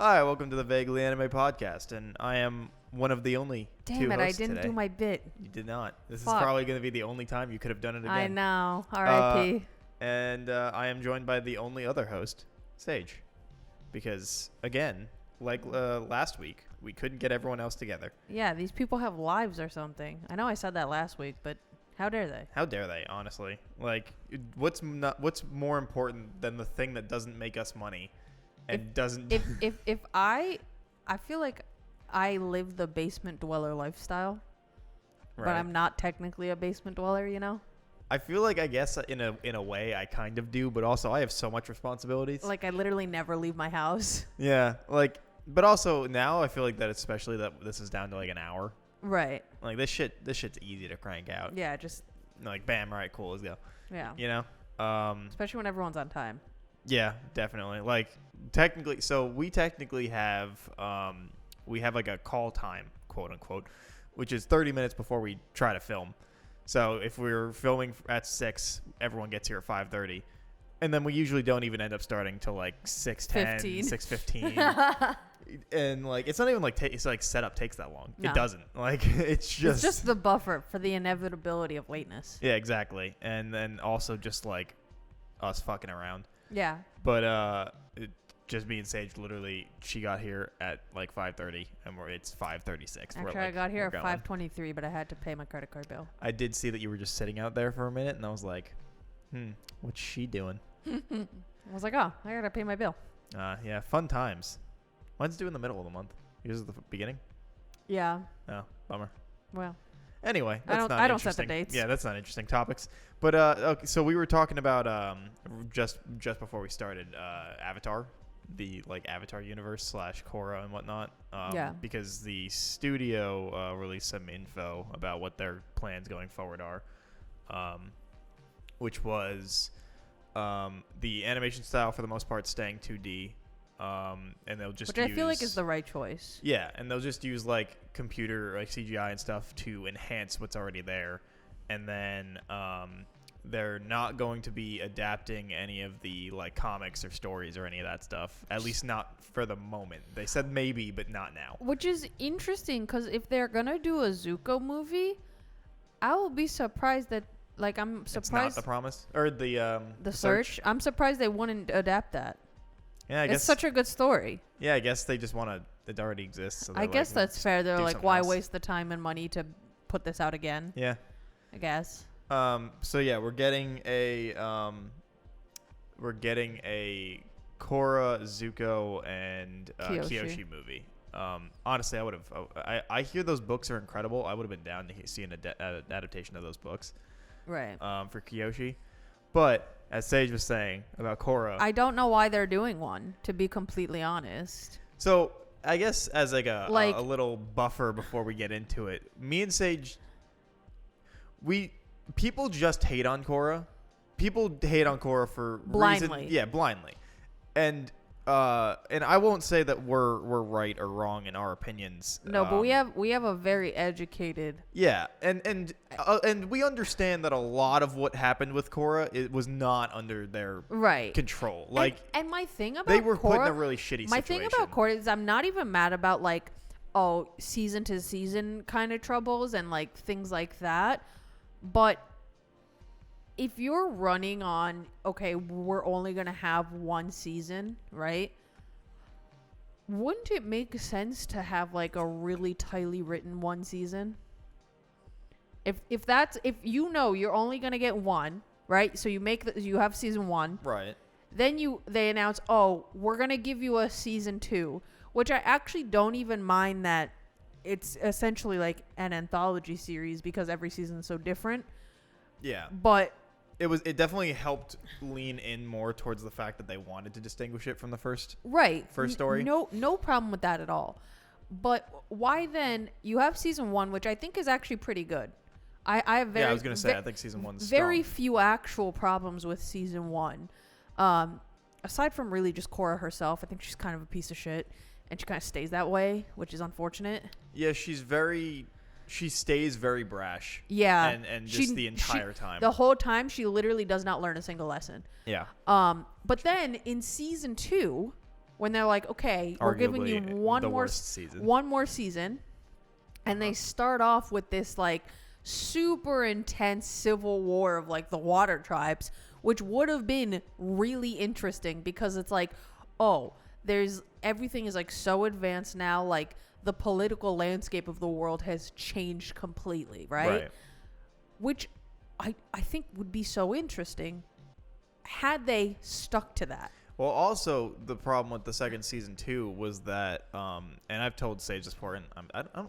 Hi, welcome to the Vaguely Anime Podcast, and I am one of the only two hosts I didn't today. do my bit. You did not. This Fuck. is probably going to be the only time you could have done it again. I know. R.I.P. And I am joined by the only other host, Sage. Because, again, like last week, we couldn't get everyone else together. Yeah, these people have lives or something. I know I said that last week, but how dare they? How dare they, honestly? Like, what's more important than the thing that doesn't make us money and doesn't... If I feel like I live the basement dweller lifestyle, Right. but I'm not technically a basement dweller, you know? I feel like, I guess, in a way, I kind of do, but also I have so much responsibilities. Like, I literally never leave my house. Yeah, like, but also now I feel like that, especially that this is down to like an hour. Right. Like this shit's easy to crank out. Yeah, just... Like, bam, all right, cool, let's go. Yeah. You know? Especially when everyone's on time. Yeah, definitely. Like, technically, so we technically have, like a call time, quote unquote, which is 30 minutes before we try to film. So if we're filming at 6, everyone gets here at 5:30. And then we usually don't even end up starting till like 6:10, 6:15. And like, it's not even like, it's like setup takes that long. No. It doesn't. Like, it's just the buffer for the inevitability of lateness. Yeah, exactly. And then also just like us fucking around. Yeah. But just me and Sage, literally, she got here at like 5:30, and it's 5:36. Actually, I got here at 5:23, but I had to pay my credit card bill. I did see that you were just sitting out there for a minute, and I was like, what's she doing? I was like, oh, I gotta pay my bill. Yeah, fun times. Mine's due in the middle of the month. Yours is the beginning? Yeah. Oh, bummer. Well. Anyway, I don't set the dates. Yeah, that's not interesting topics. But okay, so we were talking about just before we started Avatar, the like Avatar universe / Korra and whatnot. Yeah. Because the studio released some info about what their plans going forward are, which was the animation style for the most part staying 2D. And they'll just which I feel like is the right choice. Yeah, and they'll just use like computer like CGI and stuff to enhance what's already there, and then they're not going to be adapting any of the like comics or stories or any of that stuff, at least not for the moment. They said maybe, but not now. Which is interesting because if they're gonna do a Zuko movie, I will be surprised that I'm surprised. It's not The Promise or the Search. I'm surprised they wouldn't adapt that. Yeah, I guess it's such a good story. Yeah, I guess they just want to. It already exists. So I guess that's fair. They're like, why else. Waste the time and money to put this out again? Yeah, I guess. So yeah, we're getting a Korra, Zuko, and Kyoshi movie. Honestly, I would have. I hear those books are incredible. I would have been down to see an adaptation of those books. Right. For Kyoshi, but as Sage was saying about Korra, I don't know why they're doing one, to be completely honest. So I guess as like a little buffer before we get into it, me and Sage, people just hate on Korra. People hate on Korra for blindly. Blindly, and I won't say that we're right or wrong in our opinions. No, but we have a very educated. Yeah, and we understand that a lot of what happened with Korra, it was not under their control. Like, and my thing about they were Korra, put in a really shitty situation. My thing about Korra is I'm not even mad about like season to season kind of troubles and like things like that, but if you're running on, okay, we're only going to have one season, right? Wouldn't it make sense to have like a really tightly written one season? If you know you're only going to get one, right? So you have season 1. Right. Then they announce, we're going to give you a season 2, which I actually don't even mind that it's essentially like an anthology series because every season is so different. Yeah. But it definitely helped lean in more towards the fact that they wanted to distinguish it from the first story. No problem with that at all. But why then you have season 1, which I think is actually pretty good. I have I was gonna say I think season 1's very strong. few actual problems with season 1. Aside from really just Korra herself, I think she's kind of a piece of shit, and she kind of stays that way, which is unfortunate. Yeah, she stays very brash. Yeah. And just the entire time. The whole time, she literally does not learn a single lesson. Yeah. But then in season 2, when they're like, okay, we're giving you Arguably one the more worst season. one more season, and they start off with this like super intense civil war of like the water tribes, which would have been really interesting because it's like, oh, there's everything is like so advanced now, like the political landscape of the world has changed completely, right? Which I think would be so interesting had they stuck to that. Well, also the problem with the second season too was that, and I've told Sage this before, and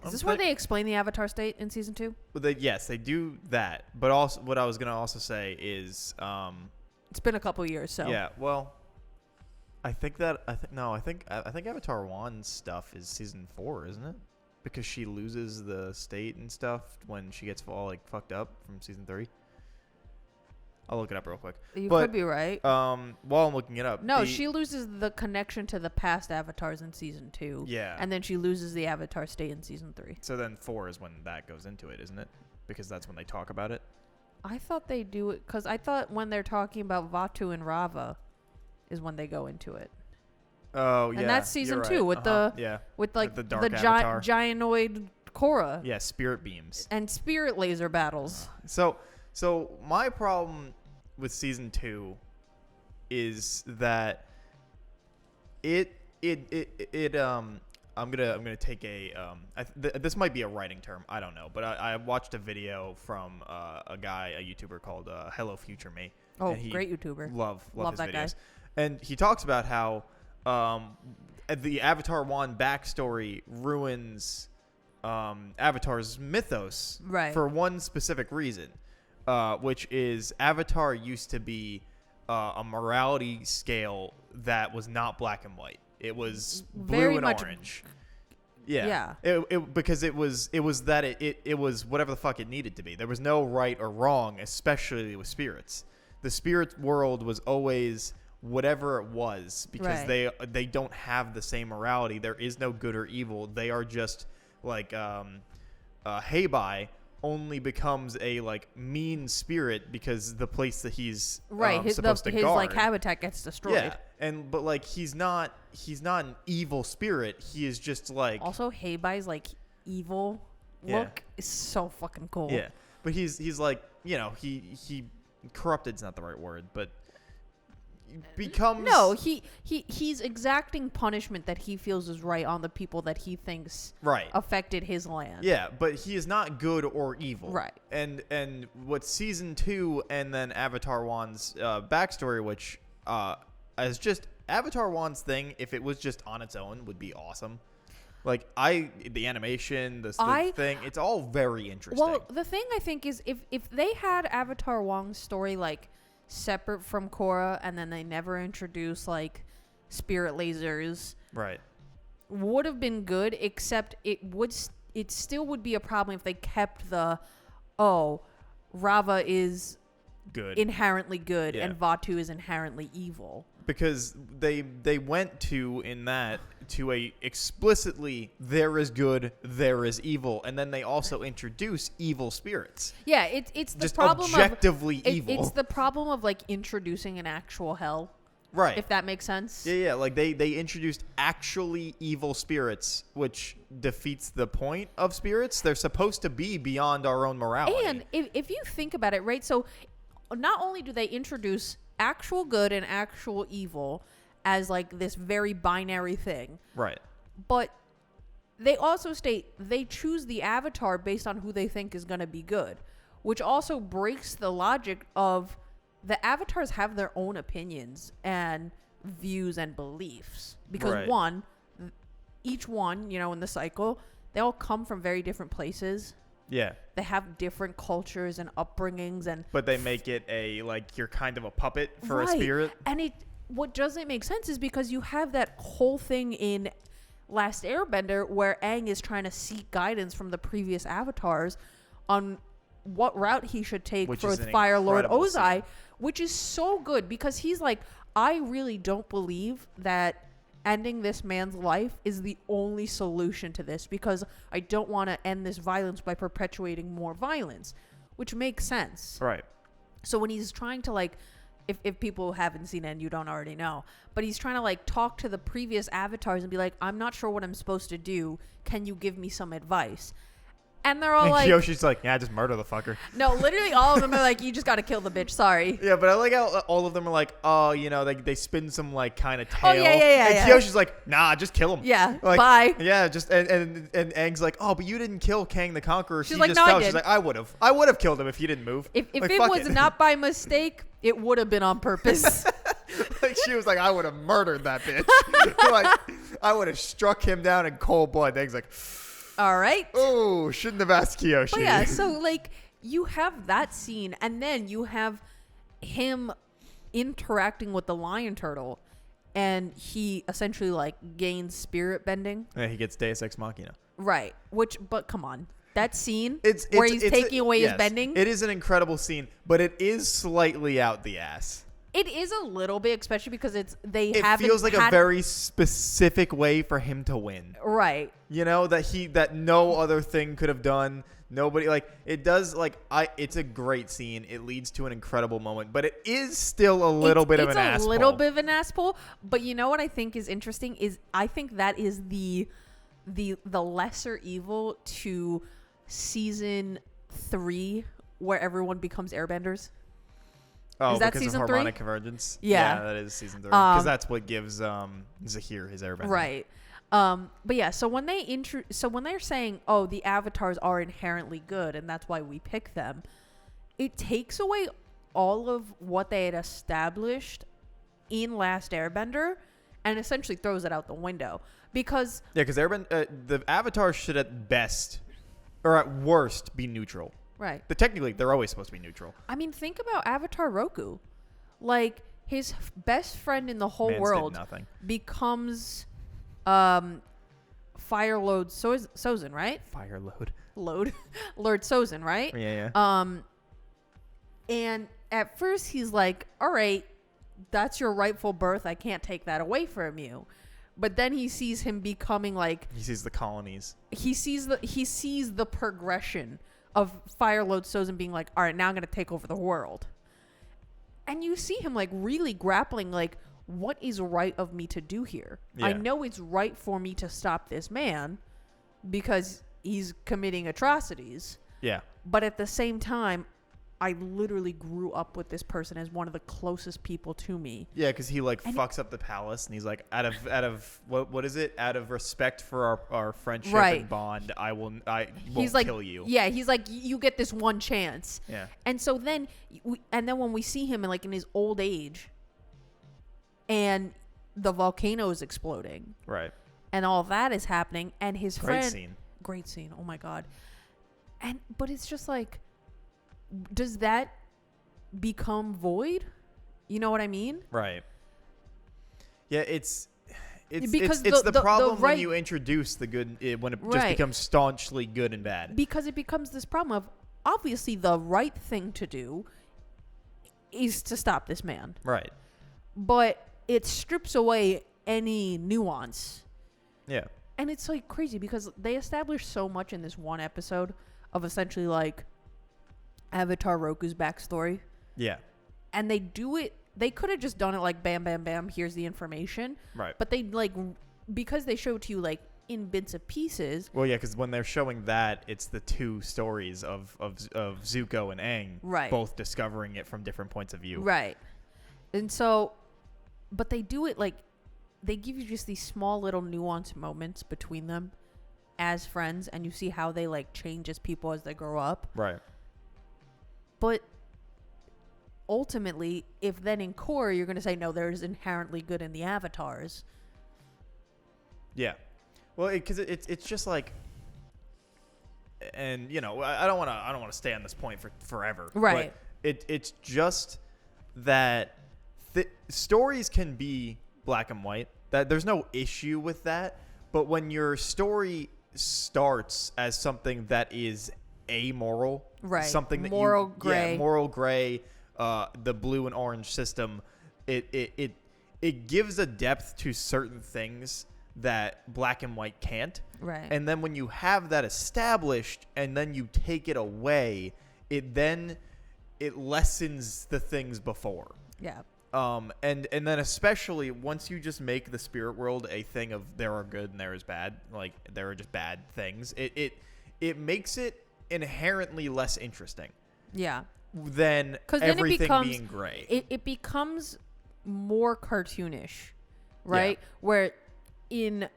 Is this where they explain the Avatar state in season 2? But yes, they do that. But also, what I was gonna also say is, It's been a couple years, so yeah. Well, I think Avatar 1 stuff is season 4, isn't it? Because she loses the state and stuff when she gets all like fucked up from season 3. I'll look it up real quick. You could be right. While I'm looking it up, No, she loses the connection to the past avatars in season 2. Yeah. And then she loses the Avatar state in season 3. So then 4 is when that goes into it, isn't it? Because that's when they talk about it. I thought they do it because I thought when they're talking about Vatu and Rava is when they go into it. Oh yeah. And that's season 2 with with like the the dark avatar. gianoid Korra. Yeah, spirit beams. And spirit laser battles. So my problem with season 2 is that I'm gonna take this might be a writing term, I don't know, but I watched a video from a YouTuber called Hello Future Me. Oh, great YouTuber. Love his that videos. guy. And he talks about how the Avatar 1 backstory ruins Avatar's mythos for one specific reason, which is Avatar used to be a morality scale that was not black and white. It was blue and orange. Yeah. Because it was whatever the fuck it needed to be. There was no right or wrong, especially with spirits. The spirit world was always whatever it was because they don't have the same morality. There is no good or evil. They are just like Heibai only becomes a like mean spirit because the place that he's supposed to guard, his like habitat gets destroyed. Yeah, but like he's not an evil spirit. He is just like also Heibai's like evil look is so fucking cool. Yeah, but he's like he corrupted's not the right word, but becomes he's exacting punishment that he feels is right on the people that he thinks affected his land. Yeah, but he is not good or evil. Right. And what season 2 and then Avatar 1's backstory, which is just Avatar 1's thing, if it was just on its own, would be awesome. Like the animation, the thing, it's all very interesting. Well, the thing I think is if they had Avatar Wong's story like separate from Korra, and then they never introduce like spirit lasers, would have been good. Except it still would be a problem if they kept the Rava is good, inherently good, and Vatu is inherently evil. Because they went to a explicitly there is good, there is evil, and then they also introduce evil spirits. Yeah, it's the just problem objectively evil. It's the problem of like introducing an actual hell. Right. If that makes sense. Yeah, like they introduced actually evil spirits, which defeats the point of spirits. They're supposed to be beyond our own morality. And if you think about it, right? So not only do they introduce actual good and actual evil as like this very binary thing, but they also state they choose the avatar based on who they think is going to be good, which also breaks the logic of the avatars have their own opinions and views and beliefs because each one in the cycle, they all come from very different places. Yeah. They have different cultures and upbringings, but they make it you're kind of a puppet for a spirit. And what doesn't make sense is because you have that whole thing in Last Airbender where Aang is trying to seek guidance from the previous avatars on what route he should take for Fire Lord Ozai, which is so good because he's like, I really don't believe that ending this man's life is the only solution to this because I don't want to end this violence by perpetuating more violence, which makes sense. Right. So when he's trying to if people haven't seen it and you don't already know, but he's trying to like talk to the previous avatars and be like, I'm not sure what I'm supposed to do. Can you give me some advice? And they're all and like, Kyoshi's like, yeah, just murder the fucker. No, literally all of them are like, you just got to kill the bitch. Sorry. Yeah, but I like how all of them are like, oh, you know, they spin some like kind of tale. Oh, yeah. And Kyoshi's like, nah, just kill him. Yeah, like, bye. Yeah, just and Aang's like, oh, but you didn't kill Kang the Conqueror. She's She like, just no, I fell. did. She's like, I would have killed him if you didn't move. If like, it was not by mistake, it would have been on purpose. Like she was like, I would have murdered that bitch. Like I would have struck him down in cold blood. Aang's like, All right. oh, shouldn't have asked Kyoshi. But yeah, so like you have that scene, and then you have him interacting with the lion turtle, and he essentially like gains spirit bending. Yeah, he gets Deus Ex Machina. Right. But come on, that scene It's where he's taking away his bending. It is an incredible scene, but it is slightly out the ass. It is a little bit, especially because it feels like a very specific way for him to win. Right. You know, that no other thing could have done. Nobody, like, it does, like, it's a great scene. It leads to an incredible moment, but it is still a little bit of an ass pull. It's a little bit of an ass pull, but you know what I think is interesting is I think that is the lesser evil to season 3 where everyone becomes airbenders. Oh, is that because season of harmonic 3? convergence? Yeah. That is season 3. Because that's what gives Zahir his airbender. Right. But yeah, so when they're saying, oh, the avatars are inherently good and that's why we pick them, it takes away all of what they had established in Last Airbender and essentially throws it out the window. Because the avatars should at best or at worst be neutral. Right. But technically, they're always supposed to be neutral. I mean, think about Avatar Roku. Like, his best friend in the whole world becomes Fire Lord Sozin, right? Fire Load. Lord Sozin, right? Yeah. And at first he's like, all right, that's your rightful birth. I can't take that away from you. But then he sees him becoming like... He sees the colonies. He sees the progression of Fire Lord Sozin being like, all right, now I'm going to take over the world. And you see him like really grappling like, what is right of me to do here? Yeah. I know it's right for me to stop this man because he's committing atrocities. Yeah. But at the same time, I literally grew up with this person as one of the closest people to me. Yeah, because he like fucks up the palace, and he's like, out of what is it? Out of respect for our friendship and bond, I won't kill you. Yeah, he's like, you get this one chance. Yeah. And so then, when we see him in his old age, and the volcano is exploding, right, and all that is happening, and his friend, great scene. Oh my god, but it's just like. Does that become void? You know what I mean? Right. Yeah, it's the problem when you introduce the good when it just becomes staunchly good and bad. Because it becomes this problem of obviously the right thing to do is to stop this man. Right. But it strips away any nuance. Yeah. And it's like crazy because they established so much in this one episode of essentially like Avatar Roku's backstory. Yeah. And they could have just done it like bam, bam, bam, here's the information. Right. But they because they show it to you like in bits of pieces. Well, yeah, because when they're showing that, it's the two stories of Zuko and Aang both discovering it from different points of view. Right. And so, but they do it like, they give you just these small little nuanced moments between them as friends, and you see how they like change as people as they grow up. Right. But ultimately, if then in Korra you're going to say, no, there's inherently good in the avatars. Yeah. Well, because it's just like, and you know, I don't want to stay on this point for forever. Right. But it's just that stories can be black and white. That there's no issue with that. But when your story starts as something that is amoral, right? Something that moral gray, the blue and orange system, it gives a depth to certain things that black and white can't. Right. And then when you have that established and then you take it away, it lessens the things before. Yeah. And then especially once you just make the spirit world a thing of there are good and there is bad, like there are just bad things, it makes it inherently less interesting. Yeah. Than everything being gray. It becomes more cartoonish, right? Yeah. Where in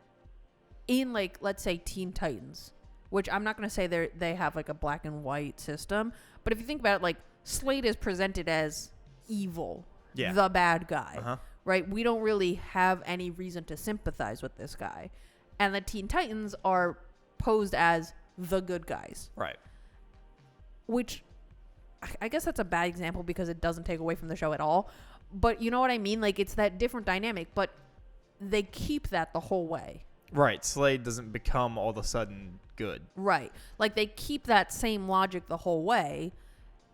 like, let's say Teen Titans, which I'm not going to say they have like a black and white system, but if you think about it, like Slade is presented as evil, the bad guy, right? We don't really have any reason to sympathize with this guy. And the Teen Titans are posed as the good guys. Right. Which I guess that's a bad example because it doesn't take away from the show at all. But you know what I mean? Like, it's that different dynamic, but they keep that the whole way. Right. Slade doesn't become all of a sudden good. Right. Like, they keep that same logic the whole way.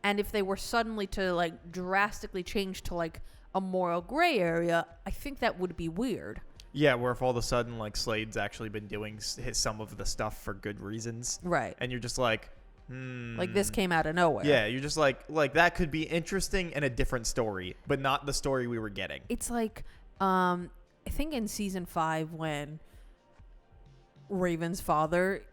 And if they were suddenly to, like, drastically change to, like, a moral gray area, I think that would be weird. Yeah, where if all of a sudden, like, Slade's actually been doing some of the stuff for good reasons. Right. And you're just like, like, this came out of nowhere. Yeah, you're just like that could be interesting in a different story, but not the story we were getting. It's like, I think in season 5 when Raven's father...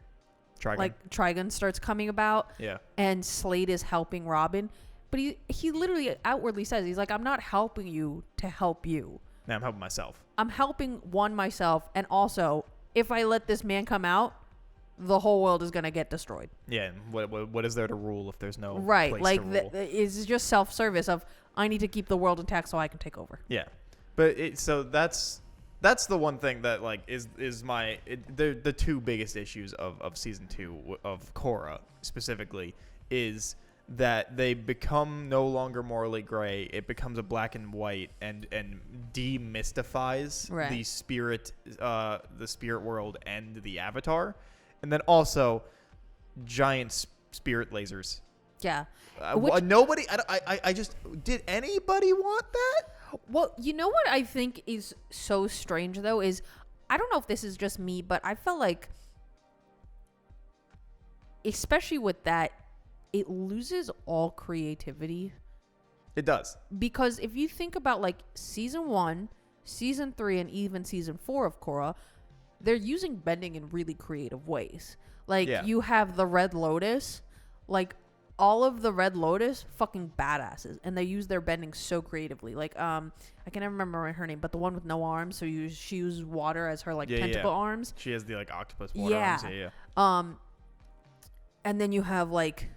Trigon. Like, Trigon starts coming about. Yeah. And Slade is helping Robin. But he literally outwardly says, he's like, I'm not helping you to help you. No, I'm helping myself. I'm helping myself. And also, if I let this man come out, the whole world is going to get destroyed. Yeah. And what is there to rule if there's no right? place Like, to rule? It's just self-service of, I need to keep the world intact so I can take over. Yeah. But so that's the one thing that, like, is the two biggest issues of season 2 of Korra specifically is that they become no longer morally gray. It becomes a black and white and demystifies the spirit world and the Avatar, and then also giant spirit lasers. Yeah. Nobody. I just did anybody want that? Well, you know what I think is so strange, though, is I don't know if this is just me, but I felt like, especially with that, it loses all creativity. It does. Because if you think about, like, season 1, season 3, and even season 4 of Korra, they're using bending in really creative ways. Like, you have the Red Lotus, like, all of the Red Lotus, fucking badasses, and they use their bending so creatively. Like, I can never remember her name, but the one with no arms, so she uses water as her, like, tentacle arms. She has the, like, octopus water arms. And then you have, like,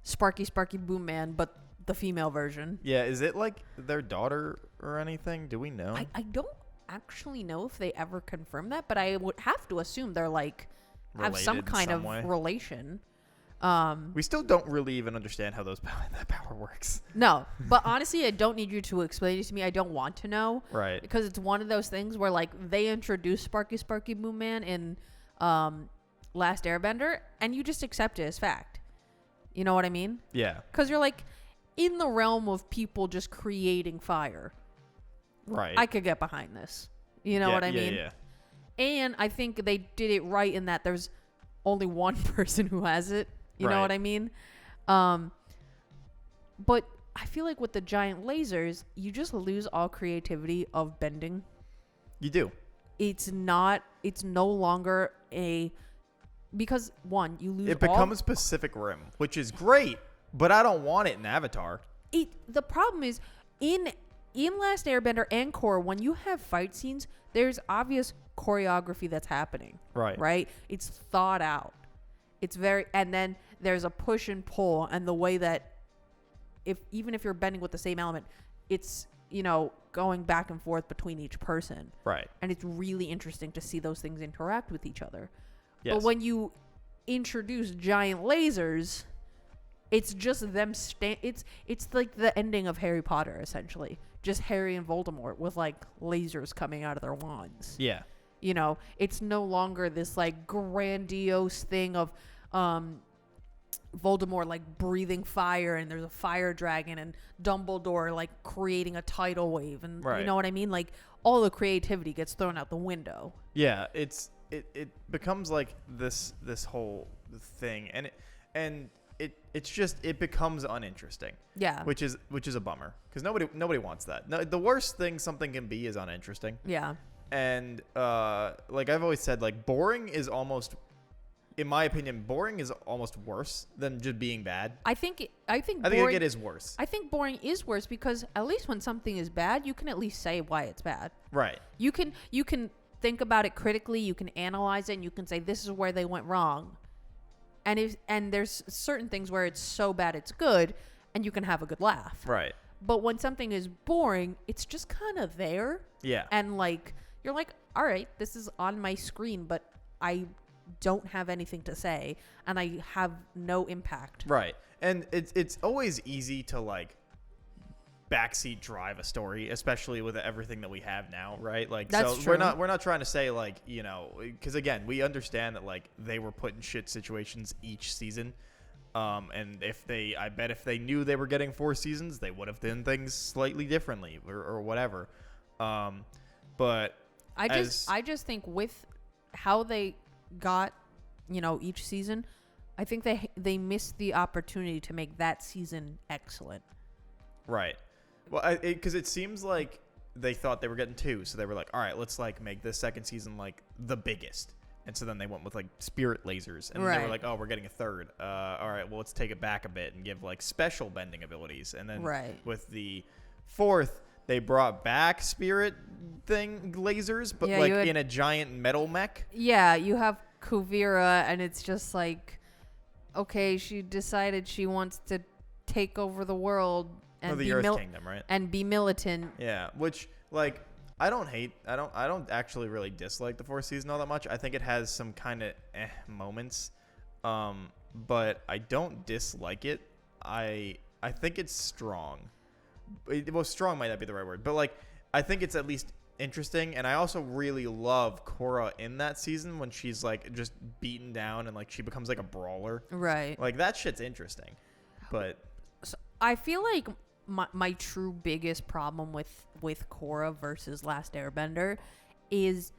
Sparky Boom Man, but the female version. Yeah, is it, like, their daughter or anything? Do we know? I don't actually know if they ever confirmed that, but I would have to assume they're, like, have some kind of relation. We still don't really even understand how that power works. No, but honestly, I don't need you to explain it to me. I don't want to know. Right. Because it's one of those things where, like, they introduced Sparky Boom Man in Last Airbender, and you just accept it as fact. You know what I mean? Yeah. Because you're, like, in the realm of people just creating fire. Right. I could get behind this. You know what I mean? Yeah. And I think they did it right in that there's only one person who has it. You know what I mean? But I feel like with the giant lasers, you just lose all creativity of bending. You do. It's no longer because one, you lose it becomes Pacific Rim, which is great, but I don't want it in Avatar. The problem is in Last Airbender and Korra, when you have fight scenes, there's obvious choreography that's happening. Right? It's thought out. It's and then there's a push and pull, and the way that even if you're bending with the same element, it's, going back and forth between each person. Right. And it's really interesting to see those things interact with each other. Yes. But when you introduce giant lasers, it's just them it's like the ending of Harry Potter, essentially. Just Harry and Voldemort with, like, lasers coming out of their wands. Yeah. It's no longer this, like, grandiose thing of Voldemort, like, breathing fire, and there's a fire dragon, and Dumbledore, like, creating a tidal wave, and you know what I mean? Like, all the creativity gets thrown out the window. Yeah, it becomes like this whole thing, and it's just it becomes uninteresting. Yeah. Which is a bummer because nobody wants that. No, the worst thing something can be is uninteresting. Yeah. And like I've always said, like boring is almost, in my opinion, boring is almost worse than just being bad. I think boring, it is worse. I think boring is worse because at least when something is bad, you can at least say why it's bad. Right. You can think about it critically, you can analyze it, and you can say this is where they went wrong. And there's certain things where it's so bad it's good, and you can have a good laugh. Right. But when something is boring, it's just kind of there. Yeah. And like you're like, all right, this is on my screen, but I don't have anything to say, and I have no impact. Right. And it's always easy to like backseat drive a story, especially with everything that we have now, right? Like, that's so true. we're not trying to say like, you know, because again, we understand that like they were put in shit situations each season, and I bet if they knew they were getting 4 seasons, they would have done things slightly differently or whatever. But I just think with how they got, you know, each season, I think they missed the opportunity to make that season excellent. Right. Well, because it seems like they thought they were getting 2, so they were like, all right, let's like make this second season like the biggest. And so then they went with like spirit lasers, and they were like, oh, we're getting a 3rd. All right, well, let's take it back a bit and give like special bending abilities. And then with the 4th, they brought back spirit lasers, but like in a giant metal mech. Yeah, you have Kuvira, and it's just like, okay, she decided she wants to take over the world and the Earth Kingdom, right? And be militant. Yeah, which like I don't actually really dislike the 4th season all that much. I think it has some kind of moments, but I don't dislike it. I think it's strong. Well, strong might not be the right word, but like I think it's at least interesting. And I also really love Korra in that season when she's like just beaten down and like she becomes like a brawler. Right. Like that shit's interesting. But so I feel like my true biggest problem with Korra versus Last Airbender is,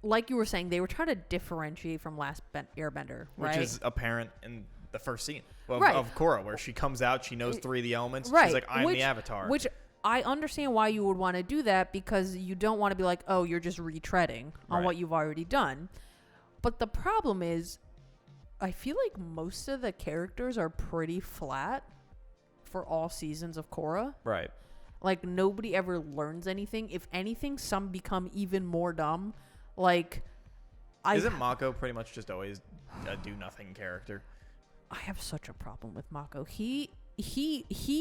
like you were saying, they were trying to differentiate from Last Airbender, right? Which is apparent in the first scene right. of Korra, where she comes out, she knows 3 of the elements. Right. She's like, I'm the Avatar. Which I understand why you would want to do that, because you don't want to be like, oh, you're just retreading on what you've already done. But the problem is, I feel like most of the characters are pretty flat for all seasons of Korra. Right. Like, nobody ever learns anything. If anything, some become even more dumb. Like, Isn't Mako pretty much just always a do-nothing character? I have such a problem with Mako. He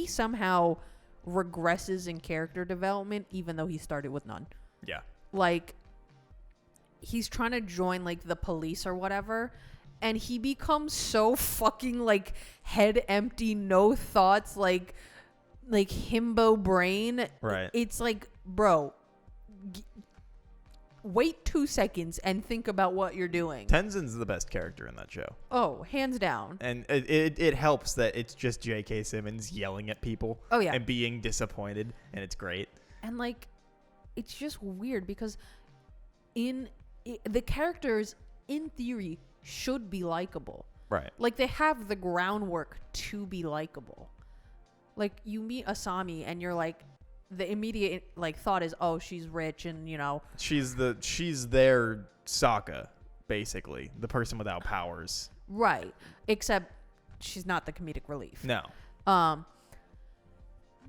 somehow regresses in character development, even though he started with none. Yeah. Like, he's trying to join, like, the police or whatever, and he becomes so fucking, like, head empty, no thoughts, like himbo brain. Right. It's like, bro, wait 2 seconds and think about what you're doing. Tenzin's the best character in that show. Oh, hands down. And it helps that it's just J.K. Simmons yelling at people. Oh, yeah. And being disappointed, and it's great. And, like, it's just weird because the characters, in theory, should be likable. Right. Like, they have the groundwork to be likable. Like, you meet Asami and you're like, the immediate like thought is, oh, she's rich, and you know, she's their Sokka, basically, the person without powers. Right. Except she's not the comedic relief. No.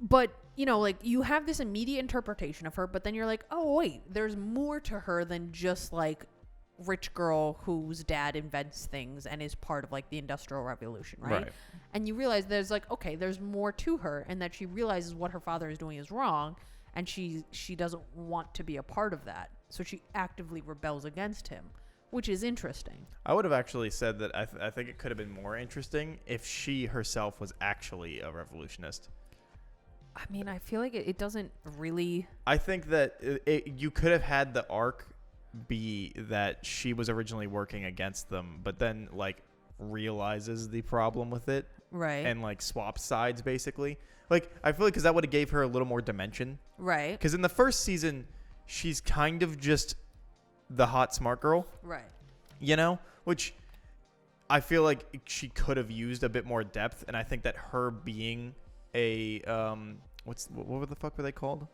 But you know, like, you have this immediate interpretation of her, but then you're like, oh wait, there's more to her than just like rich girl whose dad invents things and is part of like the Industrial Revolution, right? And you realize there's like, okay, there's more to her, and that she realizes what her father is doing is wrong, and she doesn't want to be a part of that, so she actively rebels against him, which is interesting. I would have actually said that I think it could have been more interesting if she herself was actually a revolutionist. I mean, I feel like it doesn't really. I think that you could have had the arc be that she was originally working against them, but then like realizes the problem with it, right? And like swaps sides, basically. Like, I feel like because that would have gave her a little more dimension, right? Because in the first season, she's kind of just the hot smart girl, right? You know, which I feel like she could have used a bit more depth, and I think that her being a what the fuck were they called?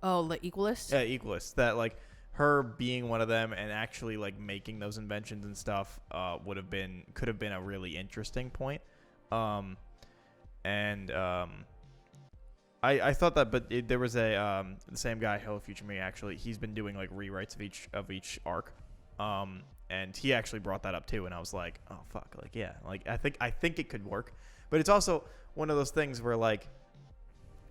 Oh, the equalist? Yeah, equalist. That like her being one of them and actually like making those inventions and stuff could have been a really interesting point. I thought that, but there was the same guy, Hello Future Me, actually. He's been doing like rewrites of each arc, and he actually brought that up too. And I was like, oh fuck, like yeah, like I think it could work, but it's also one of those things where like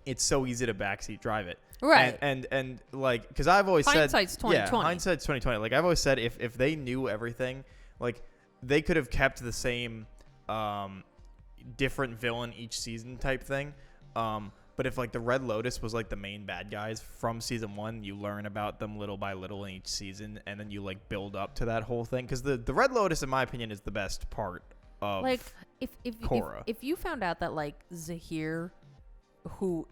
it's so easy to backseat drive it, right? And like because I've always hindsight's said 2020. Yeah, hindsight's 2020. Like I've always said, if they knew everything, like they could have kept the same different villain each season type thing. But if like the Red Lotus was like the main bad guys from season 1, you learn about them little by little in each season, and then you like build up to that whole thing. Because the Red Lotus, in my opinion, is the best part of like if Korra. if you found out that like Zahir, who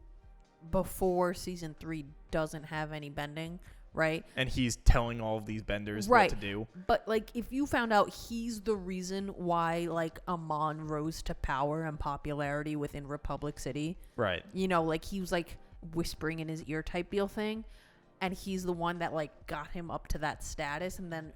before season 3 doesn't have any bending, right? And he's telling all of these benders what to do. But like if you found out he's the reason why like Amon rose to power and popularity within Republic City. Right. You know, like he was like whispering in his ear type deal thing, and he's the one that like got him up to that status, and then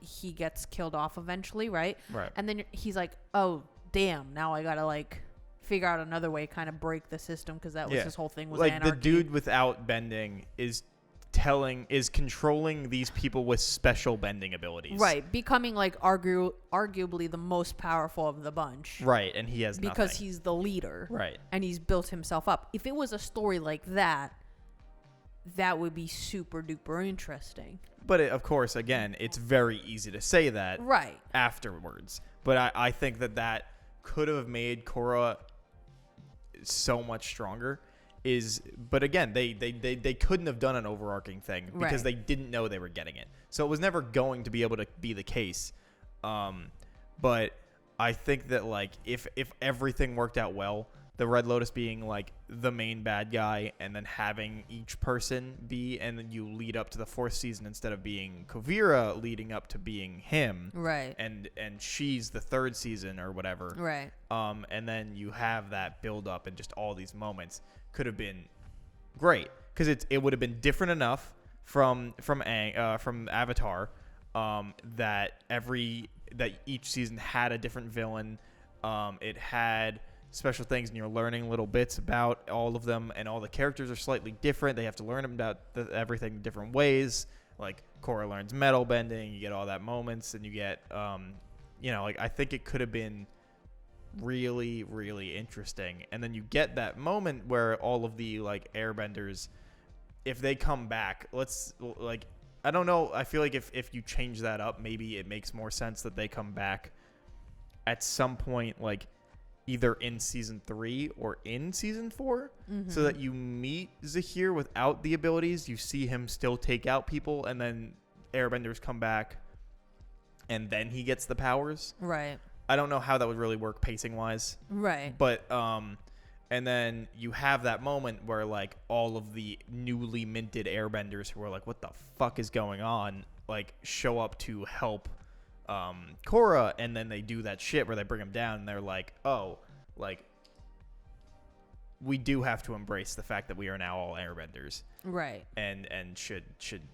he gets killed off eventually, right? Right. And then he's like, "Oh, damn, now I got to like figure out another way kind of break the system because that was his whole thing was like anarchy." The dude without bending is controlling these people with special bending abilities. Right, becoming like arguably the most powerful of the bunch. Right, and he has because nothing. he's the leader. Right. And he's built himself up. If it was a story like that, that would be super duper interesting. But of course, again, it's very easy to say that afterwards. But I think that could have made Korra so much stronger. But again, they couldn't have done an overarching thing because they didn't know they were getting it. So it was never going to be able to be the case. But I think that like if everything worked out well, the Red Lotus being like the main bad guy and then having each person be, and then you lead up to the 4th season instead of being Kuvira leading up to being him. Right. And she's the 3rd season or whatever. Right. And then you have that build up and just all these moments could have been great because it would have been different enough from Avatar that each season had a different villain. It had special things, and you're learning little bits about all of them, and all the characters are slightly different. They have to learn about everything different ways. Like Korra learns metal bending, you get all that moments, and you get like I think it could have been really, really interesting. And then you get that moment where all of the like airbenders, if they come back, I don't know, I feel like if you change that up, maybe it makes more sense that they come back at some point, like either in season 3 or in season 4, so that you meet Zahir without the abilities, you see him still take out people, and then airbenders come back and then he gets the powers. Right. I don't know how that would really work pacing wise. Right. But and then you have that moment where like all of the newly minted airbenders who are like, what the fuck is going on, like show up to help Korra, and then they do that shit where they bring him down and they're like, oh, like we do have to embrace the fact that we are now all airbenders. Right. And should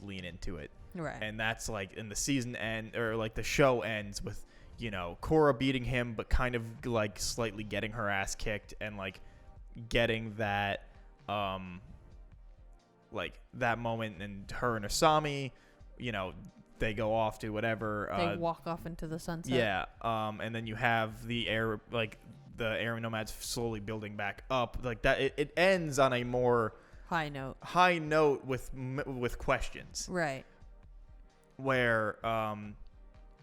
lean into it. Right. And that's like in the season end, or like the show ends with, Korra beating him, but kind of like slightly getting her ass kicked, and like getting that, like that moment, and her and Asami, they go off to whatever. They walk off into the sunset. Yeah. And then you have the air nomads slowly building back up like that. It ends on a more high note with questions. Right. Where,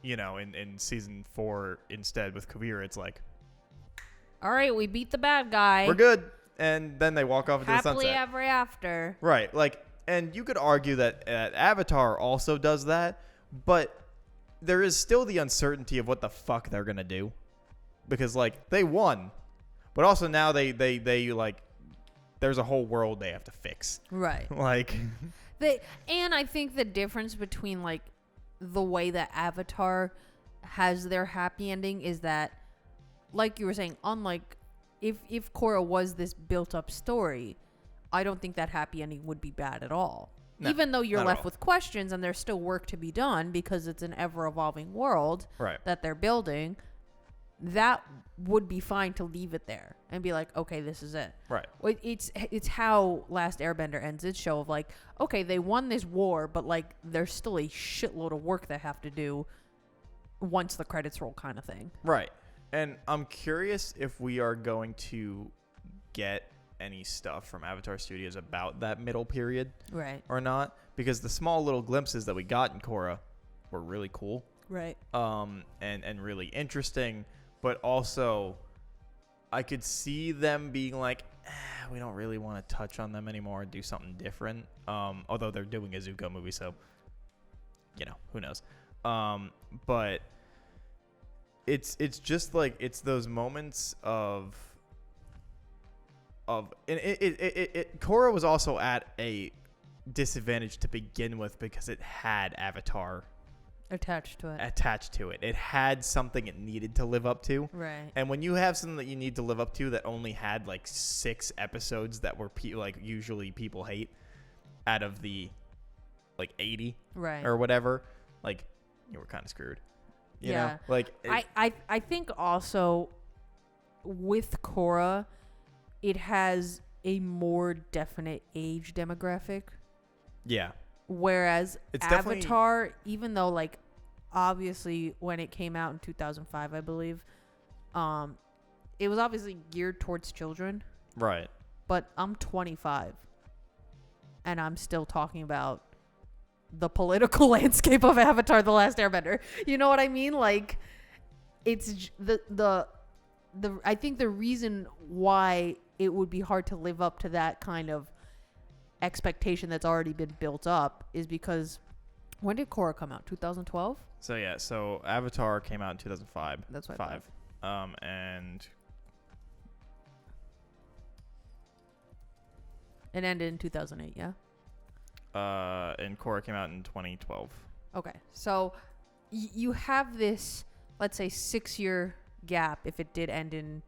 in season 4 instead with Kuvira, it's like, all right, we beat the bad guy. We're good. And then they walk off into the sunset. Happily ever after. Right. Like, and you could argue that Avatar also does that, but there is still the uncertainty of what the fuck they're going to do. Because, like, they won. But also now they like, there's a whole world they have to fix. Right. Like. And I think the difference between, like, the way that Avatar has their happy ending is that, like you were saying, unlike if Korra was this built up story, I don't think that happy ending would be bad at all. No, even though you're not at left all. with questions and there's still work to be done because it's an ever evolving world Right. that they're building, that would be fine to leave it there and be like, okay, this is it. Right. It's how Last Airbender ends its show of like, okay, they won this war, but like there's still a shitload of work they have to do once the credits roll, kind of thing. Right. And I'm curious if we are going to get any stuff from Avatar Studios about that middle period Right. or not, because the small little glimpses that we got in Korra were really cool. Right. And really interesting, but also I could see them being like, we don't really want to touch on them anymore and do something different. Although they're doing a Zuko movie, so who knows. But it's just like, it's those moments of Korra was also at a disadvantage to begin with because it had Avatar Attached to it. It had something it needed to live up to. Right. And when you have something that you need to live up to that only had like 6 episodes that were usually people hate out of the like 80 Right. or whatever, like you were kind of screwed. You know? Like I think also with Korra, it has a more definite age demographic. Yeah. Whereas It's Avatar, even though like obviously when it came out in 2005, I believe, it was obviously geared towards children. Right. But I'm 25, and I'm still talking about the political landscape of Avatar: The Last Airbender. You know what I mean? Like, it's the I think the reason why it would be hard to live up to that kind of expectation that's already been built up is because when did Korra come out? 2012? So Avatar came out in 2005. That's what I thought. And It ended in 2008, yeah? and Korra came out in 2012. Okay. So you have this, let's say, 6-year gap if it did end in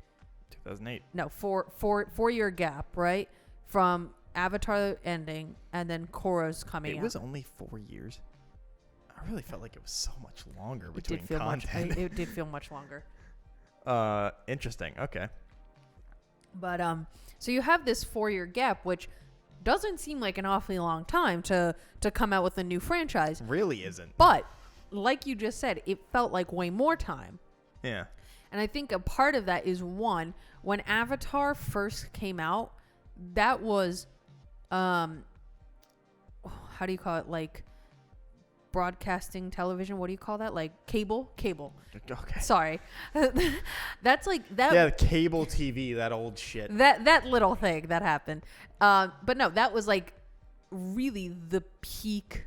2008. No, 4-year gap, right? From Avatar ending and then Korra's coming out. It was only 4 years. I really felt like it was so much longer It between did feel content. it did feel much longer. Interesting. Okay. But so you have this 4-year gap, which doesn't seem like an awfully long time to come out with a new franchise. Really isn't. But like you just said, it felt like way more time. Yeah. And I think a part of that is, one, when Avatar first came out, that was how do you call it? Like broadcasting television. What do you call that? Like cable. Okay. Sorry. That's like that. Yeah, cable TV, that old shit. That little thing that happened. But no, that was like really the peak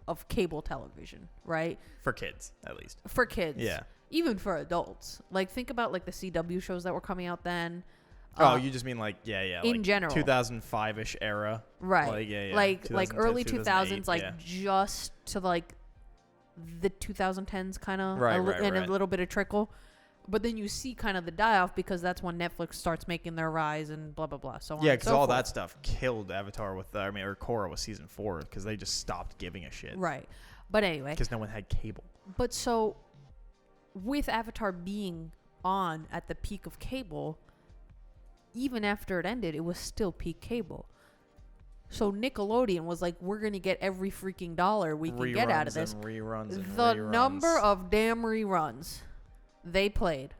of cable television, right? For kids, at least. For kids. Yeah. Even for adults. Like think about like the CW shows that were coming out then. Oh, you just mean like in like general, 2005-ish era, right? Like early 2000s, like yeah. just to like the 2010s, kind of, right, and a little bit of trickle. But then you see kind of the die off because that's when Netflix starts making their rise and blah blah blah. So on yeah, because because all that stuff killed Avatar or Korra with season 4 because they just stopped giving a shit. Right, but anyway, because no one had cable. But so with Avatar being on at the peak of cable, even after it ended, it was still peak cable. So Nickelodeon was like, we're going to get every freaking dollar we can get out of this. The number of damn reruns they played.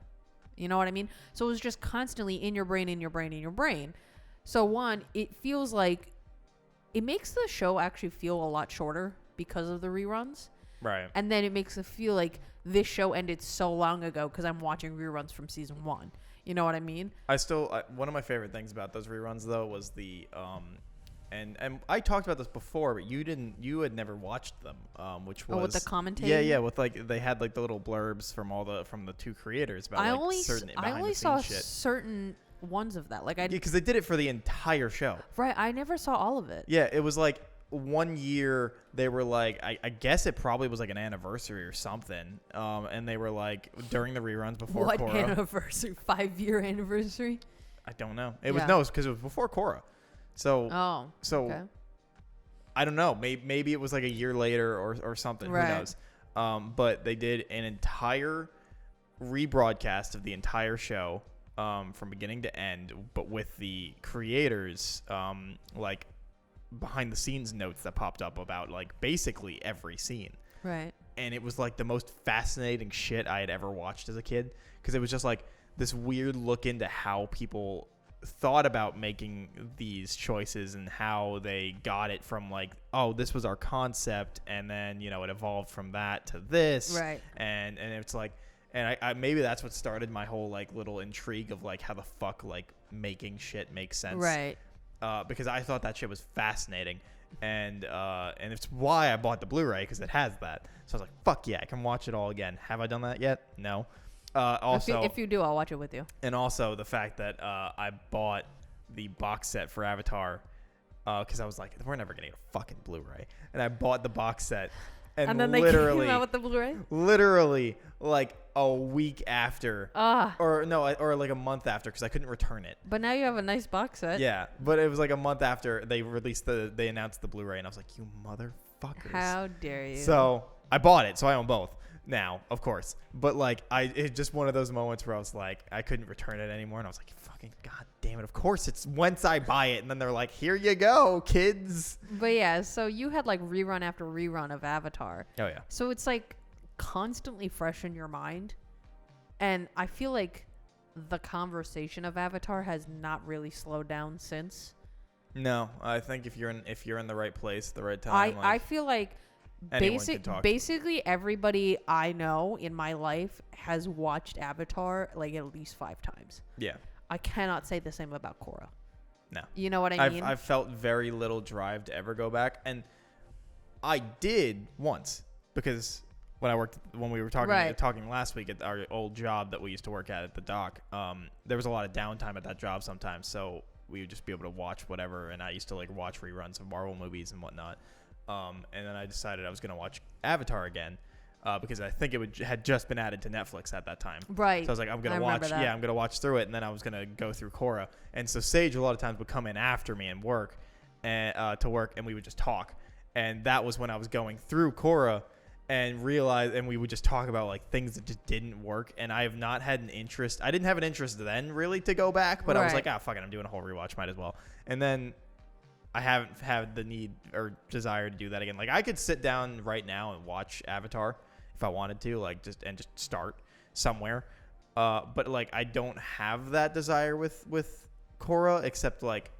You know what I mean? So it was just constantly in your brain. So one, it feels like it makes the show actually feel a lot shorter because of the reruns. Right. And then it makes it feel like this show ended so long ago because I'm watching reruns from season 1. You know what I mean? One of my favorite things about those reruns though was the and I talked about this before, but you had never watched them, which was with the commentating. Yeah, with like they had like the little blurbs from the 2 creators about certain I behind only the saw scenes shit. certain ones of that. Like because they did it for the entire show. Right, I never saw all of it. Yeah, it was like one year they were like, I guess it probably was like an anniversary or something. And they were like during the reruns before What Korra. anniversary? 5-year anniversary? I don't know. It was because it was before Korra. So okay. I don't know. Maybe it was like a year later or something. Right. Who knows? But they did an entire rebroadcast of the entire show from beginning to end, but with the creators like behind the scenes notes that popped up about like basically every scene. Right. And it was like the most fascinating shit I had ever watched as a kid, because it was just like this weird look into how people thought about making these choices and how they got it from like, oh, this was our concept, and then it evolved from that to this, right? And it's like, and I maybe that's what started my whole like little intrigue of like how the fuck like making shit makes sense, right? Because I thought that shit was fascinating, and it's why I bought the Blu-ray, because it has that. So I was like, fuck yeah, I can watch it all again. Have I done that yet? No. Also, if you do, I'll watch it with you. And also the fact that I bought the box set for Avatar because I was like, we're never gonna get a fucking Blu-ray, and I bought the box set, and then literally, they came out with the Blu-ray. Literally, like a week after, or like a month after, because I couldn't return it. But now you have a nice box set. Yeah, but it was like a month after they announced the Blu-ray, and I was like, you motherfuckers! How dare you? So I bought it, so I own both now, of course. But like, it's just one of those moments where I was like, I couldn't return it anymore, and I was like, fucking god damn it! Of course, it's once I buy it, and then they're like, here you go, kids. But yeah, so you had like rerun after rerun of Avatar. Oh yeah. So it's like constantly fresh in your mind, and I feel like the conversation of Avatar has not really slowed down since. No, I think if you're in the right place, the right time, I feel like basically everybody I know in my life has watched Avatar like at least 5 times. Yeah. I cannot say the same about Korra. No. You know what I mean? I've felt very little drive to ever go back, and I did once, because when we were talking last week at our old job that we used to work at the dock, there was a lot of downtime at that job sometimes, so we would just be able to watch whatever, and I used to like watch reruns of Marvel movies and whatnot. And then I decided I was going to watch Avatar again, because I think it had just been added to Netflix at that time. Right. So I was like, I'm going to watch through it, and then I was going to go through Korra. And so Sage a lot of times would come in after me and work, and we would just talk. And that was when I was going through Korra and realized, and we would just talk about like things that just didn't work. And I have not had an interest. I didn't have an interest then really to go back, but I was like, fuck it, I'm doing a whole rewatch, might as well. And then I haven't had the need or desire to do that again. Like, I could sit down right now and watch Avatar if I wanted to, like just start somewhere. But like, I don't have that desire with Korra, except like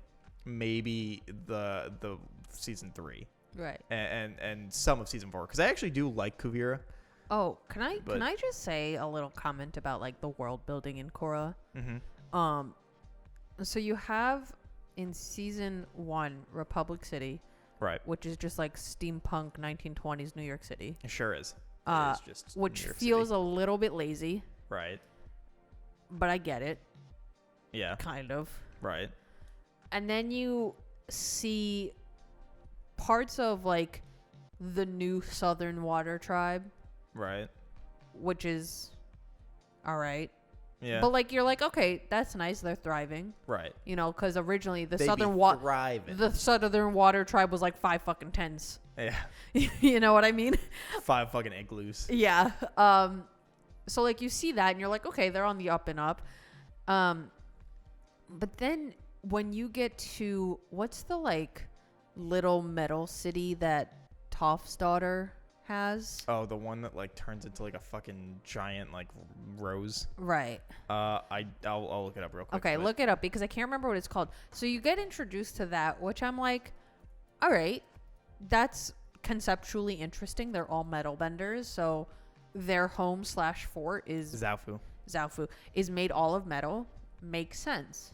maybe the season 3, right, and some of season 4, because I actually do like Kuvira. Oh, can I just say a little comment about like the world building in Korra? Mm-hmm. So you have in season 1 Republic City, right, which is just like steampunk 1920s New York City. It sure is. It is just which feels a little bit lazy, right? But I get it. Yeah, kind of. Right. And then you see parts of like the new Southern Water Tribe, right, which is all right. Yeah. But like, you're like, okay, that's nice. They're thriving. Right. You know, because originally the Southern Water Tribe was like 5 fucking tens. Yeah. You know what I mean? 5 fucking igloos. Yeah. So like you see that and you're like, okay, they're on the up and up. But then when you get to what's the like little metal city that Toph's daughter has? Oh, the one that like turns into like a fucking giant like rose. Right. I'll look it up real quick. Okay, look it up because I can't remember what it's called. So you get introduced to that, which I'm like, all right, that's conceptually interesting. They're all metal benders, so their home/fort is Zaofu. Zaofu is made all of metal. Makes sense.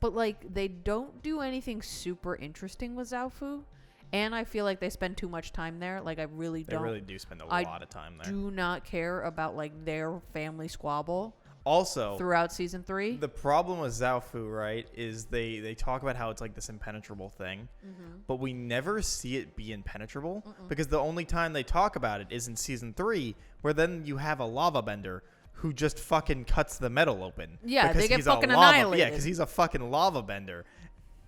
But like they don't do anything super interesting with Zaofu. And I feel like they spend too much time there. Like, I really don't. They really do spend a lot of time there. I do not care about, like, their family squabble. Also, throughout season 3. the problem with Zaofu, right, is they talk about how it's like this impenetrable thing, but we never see it be impenetrable because the only time they talk about it is in season 3, where then you have a lava bender who just fucking cuts the metal open. Yeah, because they get he's a fucking lava, annihilated. Yeah, because he's a fucking lava bender.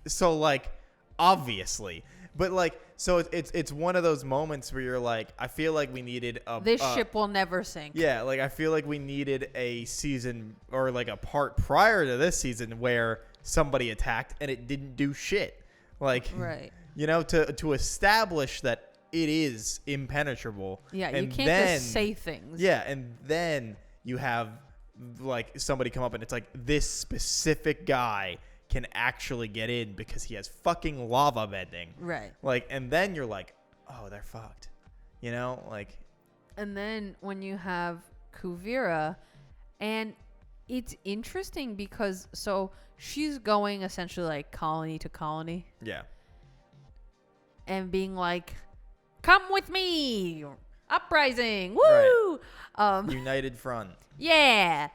So like, obviously. But like, so it's one of those moments where you're like, I feel like we needed This ship will never sink. Yeah, like I feel like we needed a season or like a part prior to this season where somebody attacked and it didn't do shit. Like, right. You know, to establish that it is impenetrable. Yeah, and you can't then, just say things. Yeah, and then you have like somebody come up and it's like this specific guy can actually get in because he has fucking lava bending. Right. Like, and then you're like, oh, they're fucked. You know, like. And then when you have Kuvira, and it's interesting because so she's going essentially like colony to colony. Yeah. And being like, come with me, uprising, woo! Right. United Front. Yeah.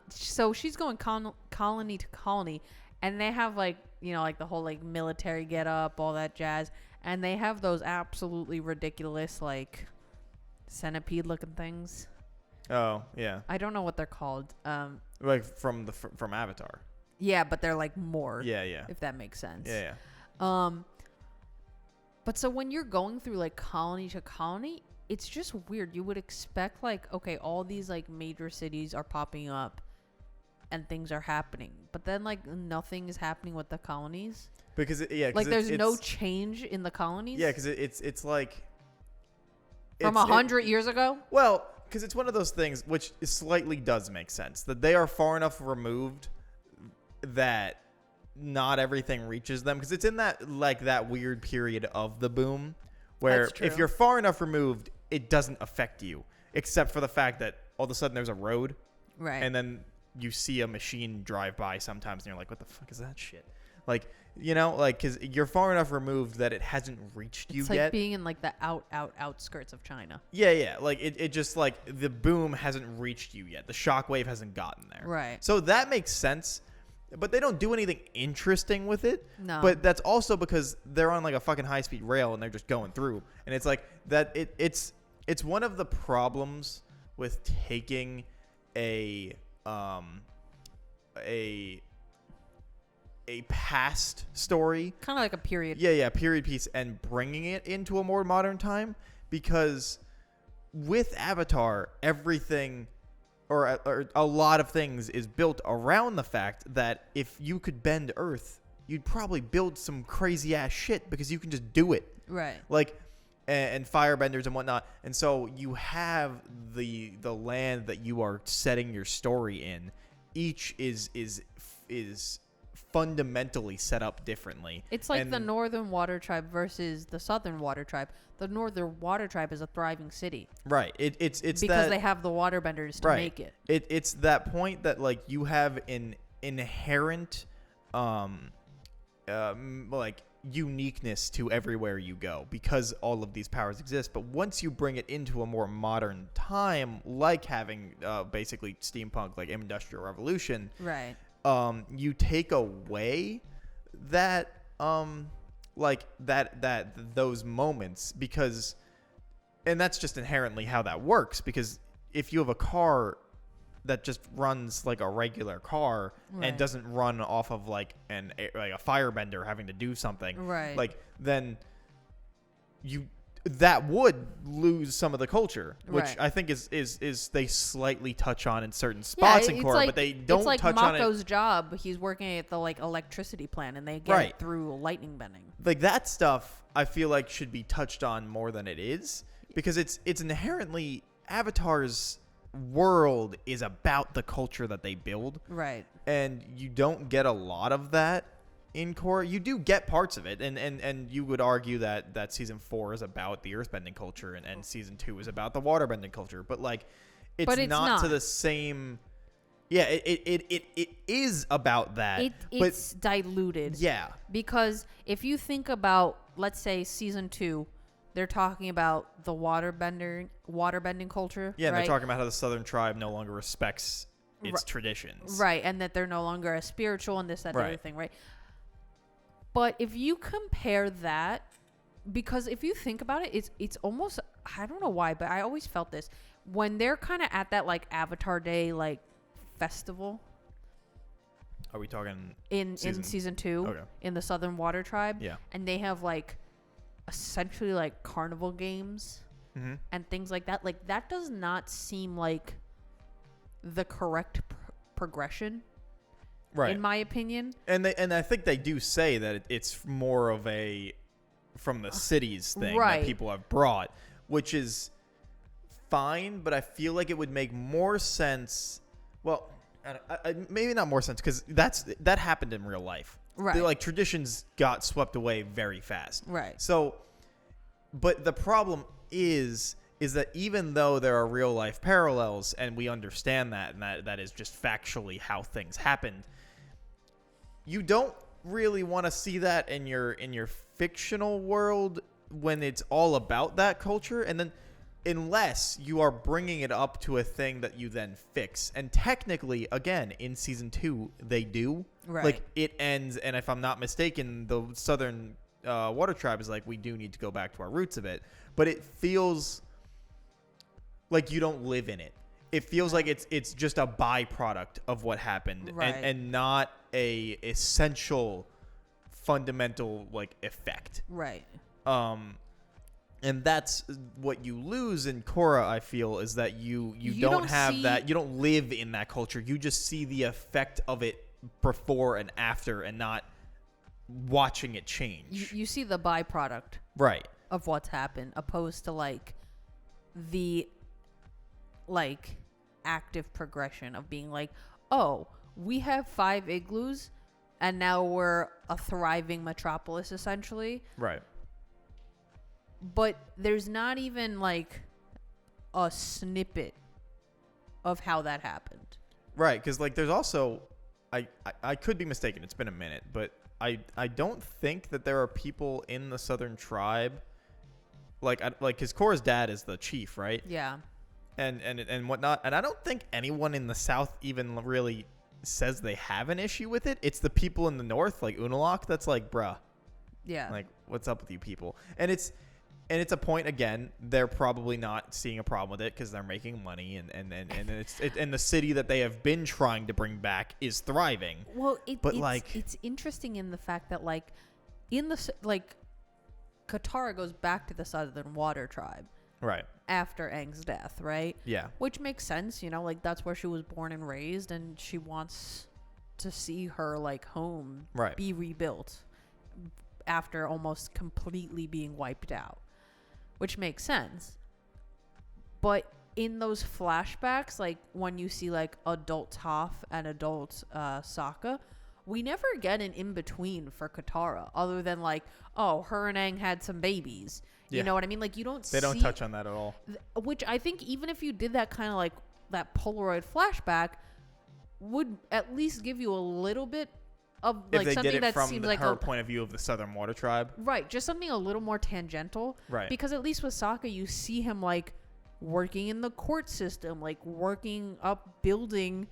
So she's going colony to colony, and they have like, you know, like the whole like military get up, all that jazz, and they have those absolutely ridiculous like centipede looking things. Oh yeah. I don't know what they're called. Like from Avatar. Yeah, but they're like more. Yeah, yeah. If that makes sense. Yeah, yeah. But so when you're going through like colony to colony, it's just weird. You would expect like, okay, all these like major cities are popping up and things are happening, but then like nothing is happening with the colonies. Because like there's no change in the colonies. Yeah, because it's like from 100 years ago. Well, because it's one of those things which slightly does make sense that they are far enough removed that not everything reaches them, because it's in that like that weird period of the boom where if you're far enough removed, it doesn't affect you, except for the fact that all of a sudden there's a road, right? And then you see a machine drive by sometimes, and you're like, "What the fuck is that shit?" Like, you know, like because you're far enough removed that it hasn't reached you it's like yet. Being in like the outskirts of China. Yeah, like it just like the boom hasn't reached you yet. The shockwave hasn't gotten there. Right. So that makes sense. But they don't do anything interesting with it. No. But that's also because they're on like a fucking high-speed rail and they're just going through. And it's like that. It's one of the problems with taking a past story, kind of like a period. Yeah, period piece, and bringing it into a more modern time. Because with Avatar, everything. Or a lot of things is built around the fact that if you could bend Earth, you'd probably build some crazy ass shit because you can just do it. Right. Like, and firebenders and whatnot. And so you have the land that you are setting your story in. Each is fundamentally set up differently. It's like the Northern Water Tribe versus the Southern Water Tribe. The Northern Water Tribe is a thriving city. Right. It's because that, they have the waterbenders to make it. It's that point that like you have an inherent like uniqueness to everywhere you go because all of these powers exist. But once you bring it into a more modern time, like having basically steampunk, like industrial revolution, right? You take away that like that those moments, because, and that's just inherently how that works, because if you have a car that just runs like a regular car, right, and doesn't run off of like a firebender having to do something, right, like then that would lose some of the culture, which right, I think is they slightly touch on in certain spots in Korra, but they don't touch on it. It's like Mako's job. He's working at the like electricity plant, and they get it through lightning bending. Like that stuff, I feel like should be touched on more than it is, because it's inherently Avatar's world is about the culture that they build, right? And you don't get a lot of that in Korra. You do get parts of it, and you would argue that season 4 is about the earthbending culture, and season 2 is about the waterbending culture, but like it's not to the same. Yeah, it is about that. It's diluted. Yeah, because if you think about, let's say season 2, they're talking about the waterbending culture. Yeah, and right? they're talking about how the Southern tribe no longer respects It's traditions. Right, and that they're no longer as spiritual and this, that, the other thing, right? But if you compare that, because if you think about it, it's almost, I don't know why, but I always felt this. When they're kind of at that, like, Avatar Day, like, festival. Are we talking in season 2? Okay. In the Southern Water Tribe? Yeah. And they have, like, essentially, like, carnival games and things like that. Like, that does not seem like the correct progression. Right. In my opinion. And I think they do say that it's more of a from the cities thing that people have brought, which is fine, but I feel like it would make more sense. Well, maybe not more sense, because that happened in real life. Right. Like, traditions got swept away very fast. Right. So, but the problem is that even though there are real life parallels and we understand that, and that is just factually how things happened, you don't really want to see that in your fictional world when it's all about that culture, and then unless you are bringing it up to a thing that you then fix. And technically, again, in season 2 they do. Right. Like, it ends, and if I'm not mistaken, the Southern Water Tribe is like, we do need to go back to our roots of it, but it feels like you don't live in it. It feels like it's just a byproduct of what happened, and not a essential fundamental, like, effect. Right. And that's what you lose in Korra, I feel, is that you don't have that. You don't live in that culture. You just see the effect of it before and after, and not watching it change. You see the byproduct, right, of what's happened, opposed to, like, the, like, active progression of being like, oh, we have 5 igloos and now we're a thriving metropolis, essentially. Right. But there's not even, like, a snippet of how that happened. Right, because, like, there's also, I could be mistaken, it's been a minute, but I don't think that there are people in the Southern Tribe, like, because Korra's dad is the chief, right? Yeah. And whatnot, and I don't think anyone in the South even really says they have an issue with it. It's the people in the North, like Unalaq, that's like, bruh. Yeah. Like, what's up with you people? And it's a point, again, they're probably not seeing a problem with it because they're making money, and the city that they have been trying to bring back is thriving. Well, it's interesting in the fact that, like, Katara goes back to the Southern Water Tribe. Right. After Aang's death, right? Yeah. Which makes sense, like, that's where she was born and raised, and she wants to see her, like, home be rebuilt after almost completely being wiped out, which makes sense. But in those flashbacks, like, when you see, like, adult Toph and adult Sokka, we never get an in-between for Katara, other than, like, oh, her and Aang had some babies. You know what I mean? Like, you don't They don't touch on that at all. Which I think even if you did that kind of, like, that Polaroid flashback, would at least give you a little bit of, like, something that seems like her point of view of the Southern Water Tribe. Right. Just something a little more tangential. Right. Because at least with Sokka, you see him, like, working in the court system, like, working up, building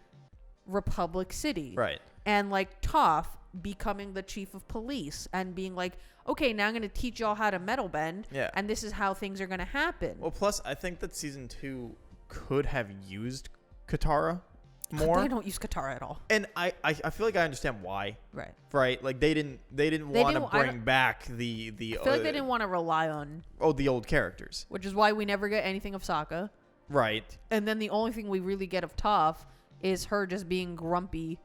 Republic City. Right. And, like, Toph becoming the chief of police and being like, okay, now I'm going to teach y'all how to metal bend. Yeah. And this is how things are going to happen. Well, plus, I think that season 2 could have used Katara more. They don't use Katara at all. And I feel like I understand why. Right. Right. Like, they didn't want to bring back the I feel like they didn't want to rely on the old characters. Which is why we never get anything of Sokka. Right. And then the only thing we really get of Toph is her just being grumpy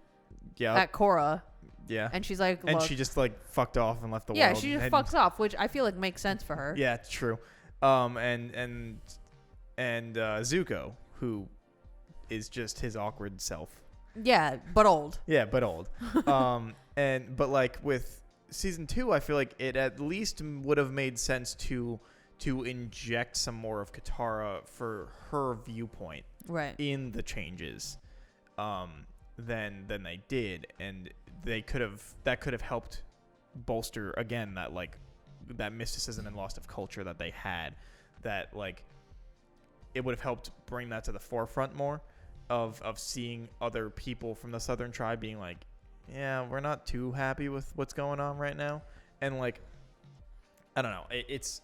at Korra. Yeah. And she's like, look. And she just, like, fucked off and left the world. Yeah, she just fucks off, which I feel like makes sense for her. Yeah, it's true. And Zuko, who is just his awkward self. Yeah, but old. Yeah, but old. But like with season 2, I feel like it at least would have made sense to inject some more of Katara for her viewpoint in the changes than they did, and that could have helped bolster again that mysticism and loss of culture that they had, that, like, it would have helped bring that to the forefront more. of seeing other people from the Southern Tribe being like, yeah, we're not too happy with what's going on right now, and like, I don't know, it's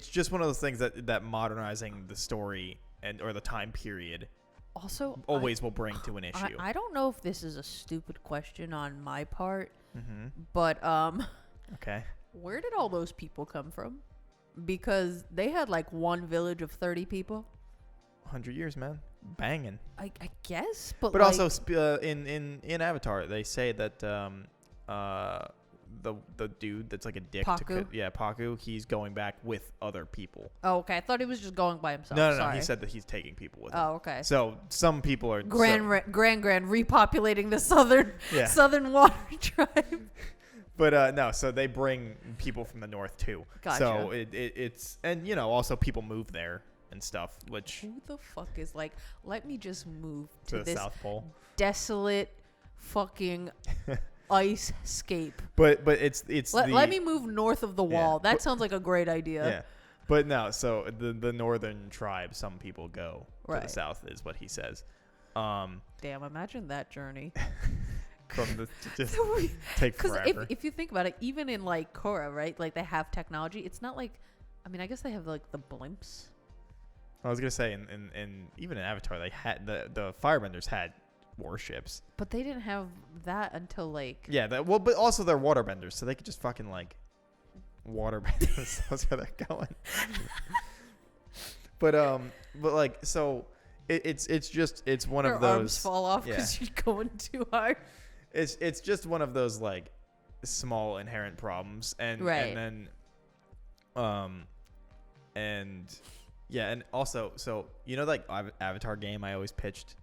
just one of those things that modernizing the story or the time period also always will bring to an issue. I don't know if this is a stupid question on my part, Mm-hmm. but Okay. where did all those people come from? Because they had like one village of 30 people. 100 years, man, banging. I guess, but But like, also in Avatar, they say that the dude that's like a dick Paku? Paku, he's going back with other people. oh, okay. I thought he was just going by himself. No, Sorry. he said that he's taking people with him. Oh, okay. So some people are Grand repopulating the Yeah. southern water tribe. But no, so they bring people from the north too. Gotcha. So it's and also people move there and stuff, which Who the fuck is like, let me just move to to the this South Pole. desolate fucking ice scape. But it's Let me move north of the wall. That sounds like a great idea. Yeah. But no, so the northern tribe, some people go to Right. the south, is what he says. Damn, imagine that journey. From the just take Because forever. if you think about it, even in like Korra, right? Like they have technology. It's not like, I mean, I guess they have like the blimps. I was gonna say, in even in Avatar, they had the Firebenders had warships. But they didn't have that until like. Yeah, but also they're waterbenders, so they could just fucking like waterbenders. That's where they're going. but like so, it's one Their of those. arms fall off because you're going too hard. It's just one of those like small inherent problems, and Right. and then and yeah, and also so like Avatar game I always pitched.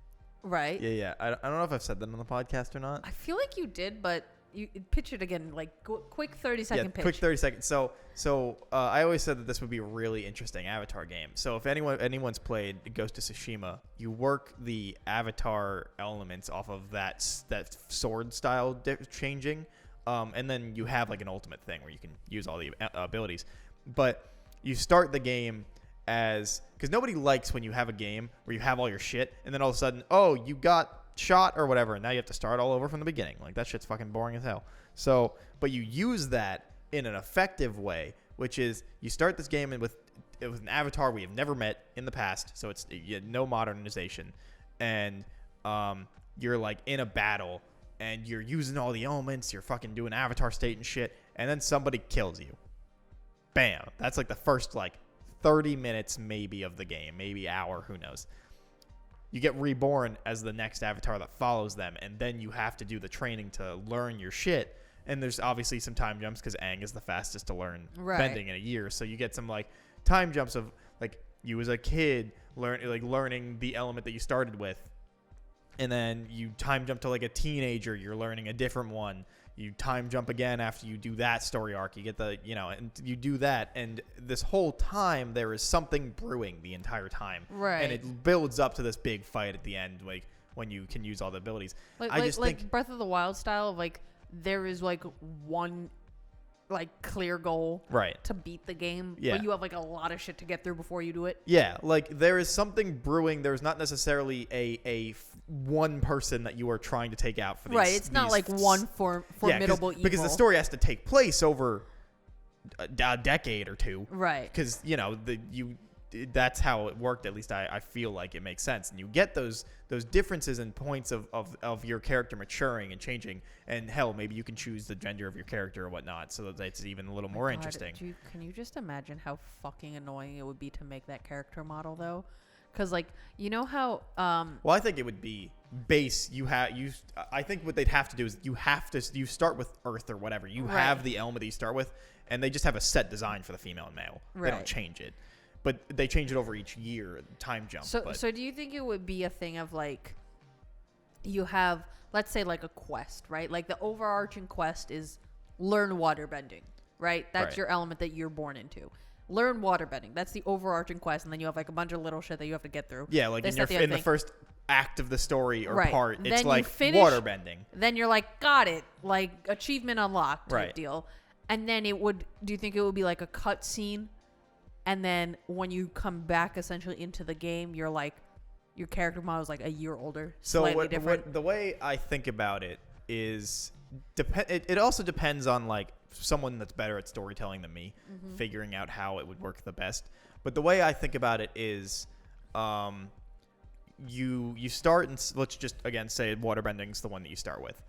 Right. Yeah. I don't know if I've said that on the podcast or not. I feel like you did, but you pitch it again, like quick 30-second pitch. Quick 30 seconds. So I always said that this would be a really interesting Avatar game. So if anyone's played Ghost of Tsushima, you work the Avatar elements off of that sword style changing, and then you have like an ultimate thing where you can use all the abilities. But you start the game because nobody likes when you have a game where you have all your shit and then all of a sudden, oh, you got shot or whatever, and now you have to start all over from the beginning. Like that shit's fucking boring as hell. So, but you use that in an effective way, which is you start this game with an avatar we have never met in the past, so it's no modernization, and you're like in a battle and you're using all the elements, you're fucking doing avatar state and shit, and then somebody kills you. Bam. That's like the first like 30 minutes maybe of the game, maybe hour, who knows. You get reborn as the next avatar that follows them, and then you have to do the training to learn your shit. And there's obviously some time jumps because Aang is the fastest to learn bending in a year. So you get some like time jumps of like you as a kid learning the element that you started with, and then you time jump to like a teenager, you're learning a different one. You time jump again after you do that story arc. You get and you do that. And this whole time, there is something brewing the entire time. Right. And it builds up to this big fight at the end, like when you can use all the abilities. I just think Breath of the Wild style of like, there is like one like clear goal to beat the game. Yeah. But you have like a lot of shit to get through before you do it. Yeah. Like there is something brewing. There's not necessarily a one person that you are trying to take out for these. Right, it's not like one formidable evil. Because the story has to take place over a decade or two. Right. Because that's how it worked. At least I feel like it makes sense, and you get those differences and points of your character maturing and changing. And hell, maybe you can choose the gender of your character or whatnot, so that it's even a little more interesting. Can you just imagine how fucking annoying it would be to make that character model though? Because like you know how well, I think it would be base. I think what they'd have to do is you start with Earth or whatever. You have the element that you start with, and they just have a set design for the female and male. They don't change it, but they change it over each year. Time jump. So do you think it would be a thing of like you have, let's say, like a quest, right? Like the overarching quest is learn waterbending, right? That's your element that you're born into. Learn waterbending. That's the overarching quest, and then you have like a bunch of little shit that you have to get through. Yeah, like in the first act of the story or part, it's then like waterbending. Then you're like, got it, like achievement unlocked type Right. deal. And then do you think it would be like a cut scene? And then when you come back essentially into the game, you're like, your character model is like a year older, So slightly different. the way I think about it is it also depends on like someone that's better at storytelling than me, figuring out how it would work the best. But the way I think about it is, you start and let's just again say waterbending's the one that you start with.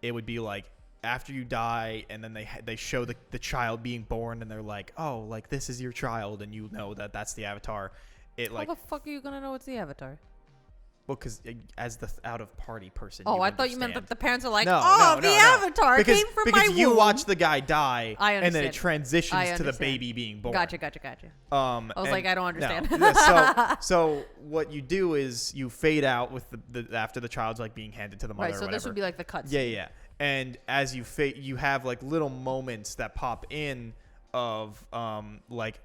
It would be like after you die, and then they show the child being born, and they're like, oh, like this is your child, and you know that's the avatar. It How like, the fuck are you gonna know it's the avatar? well, because as the out of party person. Oh, you I thought you meant that understand. the parents are like, No, oh, no, the no. avatar because, came from because my you womb. watch the guy die, I and then it understand. transitions to the understand. baby being born. Gotcha. I was like, I don't understand. No. So what you do is you fade out with the after the child's like being handed to the mother. Right. or So whatever. this would be like the cutscene. Yeah. And as you fade, you have like little moments that pop in of like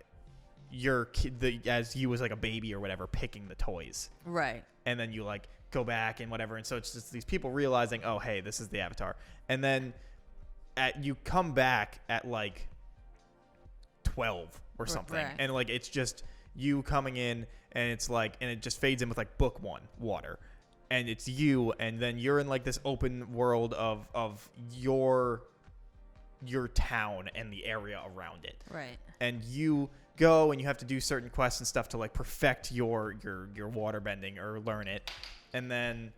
your kid, as you was like a baby or whatever, picking the toys. Right. And then you like go back and whatever, and so it's just these people realizing, oh hey, this is the avatar. And then you come back at like 12 or something, right. and like it's just you coming in, and it's like, and it just fades in with like book 1 water, and it's you, and then you're in like this open world of your town and the area around it. Right. And you go and you have to do certain quests and stuff to like perfect your water bending or learn it. And then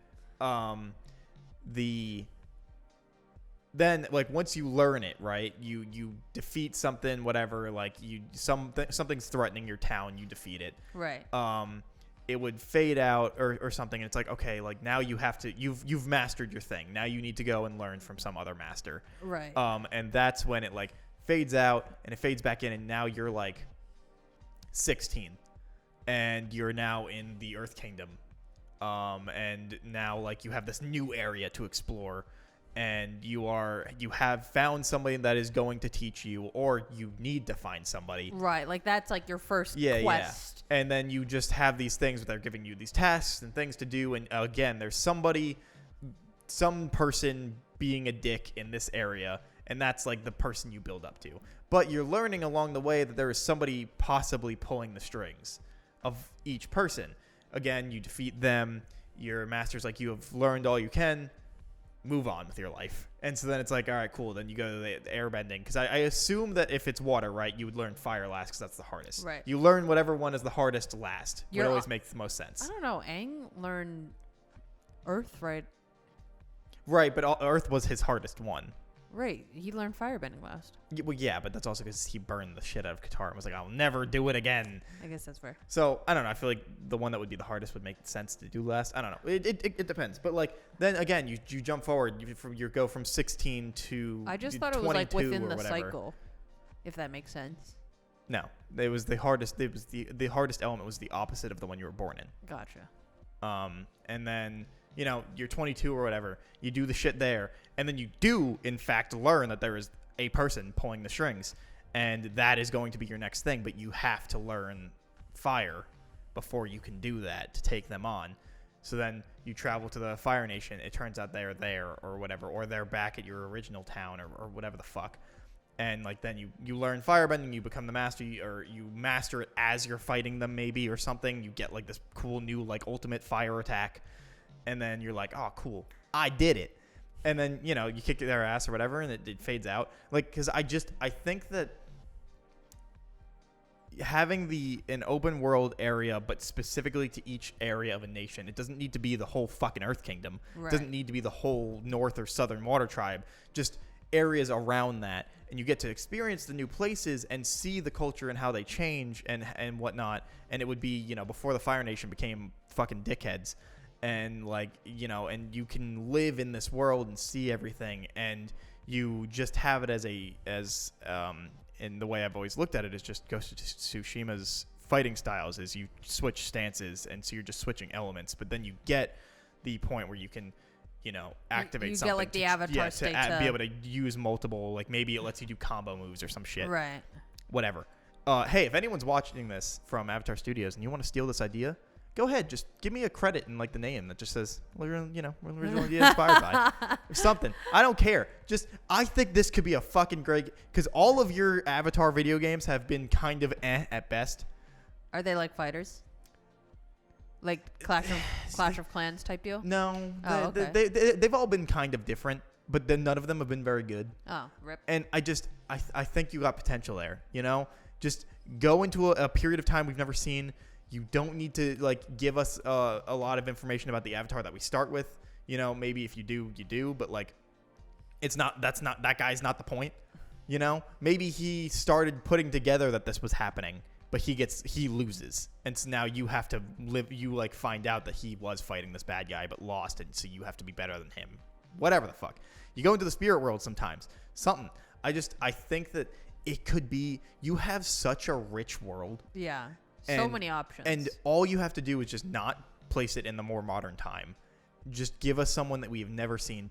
then like once you learn it, right, you defeat something, whatever, like something's threatening your town, you defeat it. Right. It would fade out or something, and it's like, okay, like now you've mastered your thing. Now you need to go and learn from some other master. Right. And that's when it like fades out and it fades back in, and now you're like 16 and you're now in the Earth Kingdom. And now like you have this new area to explore, and you have found somebody that is going to teach you, or you need to find somebody. Right. Like that's like your first quest. Yeah. And then you just have these things where they're giving you these tasks and things to do. And again, there's some person being a dick in this area, and that's like the person you build up to. But you're learning along the way that there is somebody possibly pulling the strings of each person. Again, you defeat them. Your master's like, you have learned all you can. Move on with your life. And so then it's like, all right, cool. Then you go to the airbending, because I assume that if it's water, right, you would learn fire last because that's the hardest. Right. You learn whatever one is the hardest last. It always makes the most sense. I don't know. Aang learned Earth, right? Right, but Earth was his hardest one. Right. He learned firebending last. Well, yeah, but that's also because he burned the shit out of Qatar and was like, I'll never do it again. I guess that's fair. So, I don't know. I feel like the one that would be the hardest would make sense to do last. I don't know. It depends. But, like, then again, you jump forward. You go from 16 to I just thought it was, like, within the whatever. cycle, if that makes sense. No. It was the hardest. It was the hardest element was the opposite of the one you were born in. Gotcha. And then, you know, you're 22 or whatever. You do the shit there. And then you do, in fact, learn that there is a person pulling the strings. And that is going to be your next thing. But you have to learn fire before you can do that to take them on. So then you travel to the Fire Nation. It turns out they're there or whatever. Or they're back at your original town or whatever the fuck. And, like, then you learn firebending. You become the master. Or you master it as you're fighting them maybe or something. You get, like, this cool new, like, ultimate fire attack. And then you're like, oh, cool. I did it. And then, you know, you kick their ass or whatever, and it fades out. Like, because I think that having an open world area, but specifically to each area of a nation, it doesn't need to be the whole fucking Earth Kingdom. Right. It doesn't need to be the whole North or Southern Water Tribe. Just areas around that. And you get to experience the new places and see the culture and how they change and whatnot. And it would be, you know, before the Fire Nation became fucking dickheads. And, like, you know, and you can live in this world and see everything, and you just have it and the way I've always looked at it is just Ghost of Tsushima's fighting styles is you switch stances, and so you're just switching elements, but then you get the point where you can, you know, activate you something. You get, like, the avatar state to be able to use multiple, like, maybe it lets you do combo moves or some shit. Right. Whatever. Hey, if anyone's watching this from Avatar Studios and you want to steal this idea, go ahead, just give me a credit in, like, the name that just says, well, you know, we're originally inspired by or something. I don't care. Just, I think this could be a fucking great, because all of your Avatar video games have been kind of at best. Are they like fighters? Like Clash of Clans type deal? No. Oh, okay. They've all been kind of different, but then none of them have been very good. Oh, rip. And I think you got potential there, you know? Just go into a period of time we've never seen. You don't need to like give us a lot of information about the avatar that we start with. You know, maybe if you do, you do, but like that guy's not the point. You know, maybe he started putting together that this was happening, but he loses. And so now you have to find out that he was fighting this bad guy, but lost. And so you have to be better than him, whatever the fuck. You go into the spirit world sometimes, I think that it could be, you have such a rich world. Yeah. So many options. And all you have to do is just not place it in the more modern time. Just give us someone that we have never seen,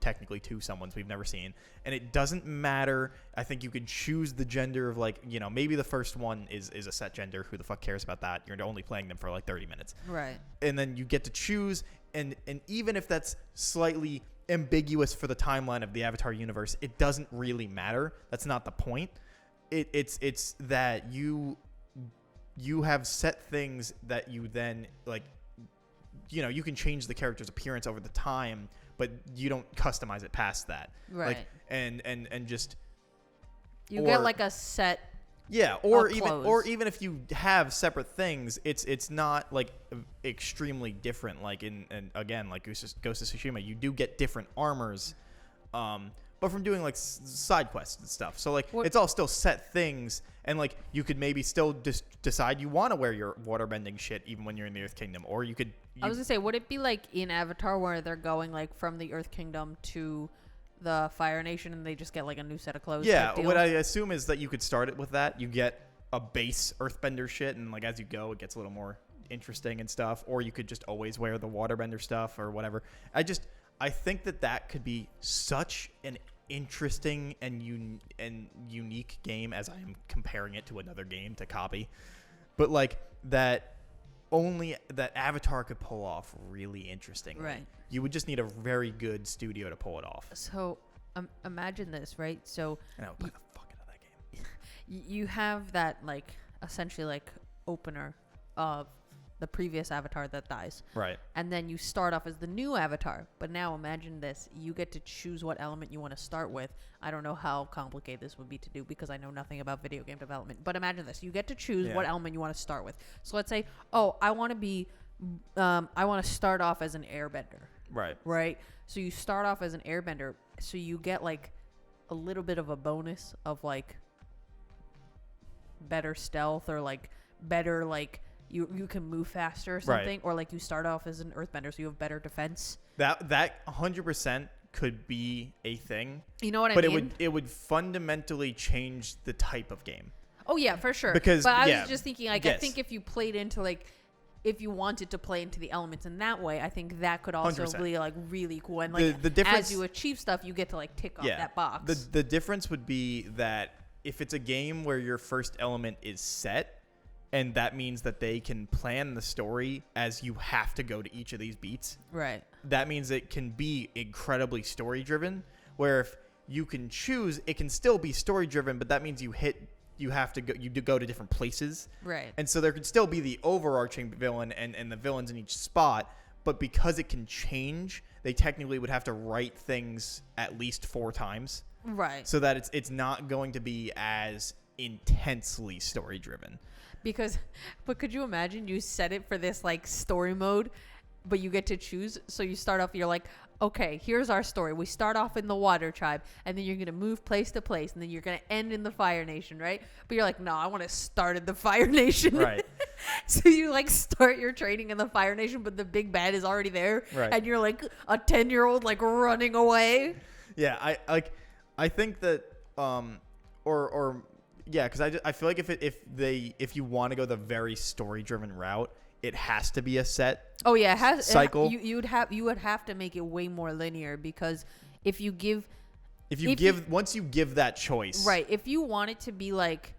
technically two someones we've never seen. And it doesn't matter. I think you could choose the gender of like, you know, maybe the first one is a set gender. Who the fuck cares about that? You're only playing them for like 30 minutes. Right. And then you get to choose. And even if that's slightly ambiguous for the timeline of the Avatar universe, it doesn't really matter. That's not the point. It's that you have set things that you then like, you know, you can change the character's appearance over the time, but you don't customize it past that. Right. Like, and just you get like a set. Yeah, or even if you have separate things, it's not like extremely different. Like again, like Ghost of Tsushima, you do get different armors, but from doing like side quests and stuff. So like it's all still set things, and like you could maybe still just decide you want to wear your waterbending shit even when you're in the Earth Kingdom, or you could. I was gonna say, would it be like in Avatar where they're going like from the Earth Kingdom to the Fire Nation and they just get like a new set of clothes? Yeah, what I assume is that you could start it with that. You get a base Earthbender shit, and like as you go, it gets a little more interesting and stuff. Or you could just always wear the waterbender stuff or whatever. I think that could be such an interesting and unique game, as I am comparing it to another game to copy, but like that only that Avatar could pull off really interesting. Right. You would just need a very good studio to pull it off. So imagine this, right? So and I would play the fuck out of that game. You have that like essentially like opener of the previous Avatar that dies. Right. And then you start off as the new Avatar. But now imagine this. You get to choose what element you want to start with. I don't know how complicated this would be to do because I know nothing about video game development. But imagine this. You get to choose what element you want to start with. So let's say, I want to start off as an airbender. Right. Right? So you start off as an airbender. So you get like a little bit of a bonus of like better stealth or like better like you can move faster or something. Right. Or like you start off as an earthbender so you have better defense. That 100% could be a thing. You know what I mean? But it would fundamentally change the type of game. Oh yeah, for sure. But I was just thinking like I think if you played into like if you wanted to play into the elements in that way, I think that could also 100%. Be like really cool. And like the difference, as you achieve stuff, you get to like tick off that box. The difference would be that if it's a game where your first element is set, and that means that they can plan the story as you have to go to each of these beats. Right. That means it can be incredibly story driven, where if you can choose, it can still be story driven, but that means you have to go to different places. Right. And so there could still be the overarching villain and the villains in each spot, but because it can change, they technically would have to write things at least 4 times. Right. So that it's not going to be as intensely story driven. But could you imagine you set it for this like story mode, but you get to choose. So you start off, you're like, okay, here's our story. We start off in the Water Tribe, and then you're going to move place to place, and then you're going to end in the Fire Nation, right? But you're like, no, I want to start in the Fire Nation. Right. So you like start your training in the Fire Nation, but the big bad is already there. Right. And you're like a 10-year-old like running away. Yeah, I think that yeah, because I feel like if you want to go the very story driven route, it has to be a set. Oh yeah, it has cycle. You would have to make it way more linear because once you give that choice, right? If you want it to be like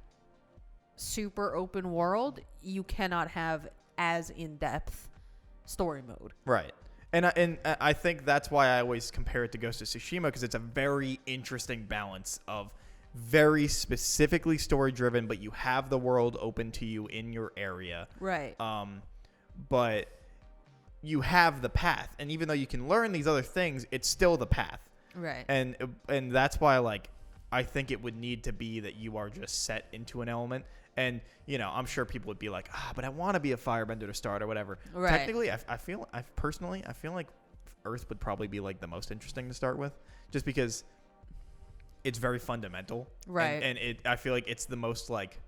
super open world, you cannot have as in depth story mode. Right. And I think that's why I always compare it to Ghost of Tsushima, because it's a very interesting balance of very specifically story driven, but you have the world open to you in your area. Right. but you have the path, and even though you can learn these other things, it's still the path. Right. And that's why, like, I think it would need to be that you are just set into an element. And, you know, I'm sure people would be like, but I want to be a firebender to start or whatever. Right. Technically, I feel like Earth would probably be like the most interesting to start with, just because it's very fundamental. Right. And I feel like it's the most like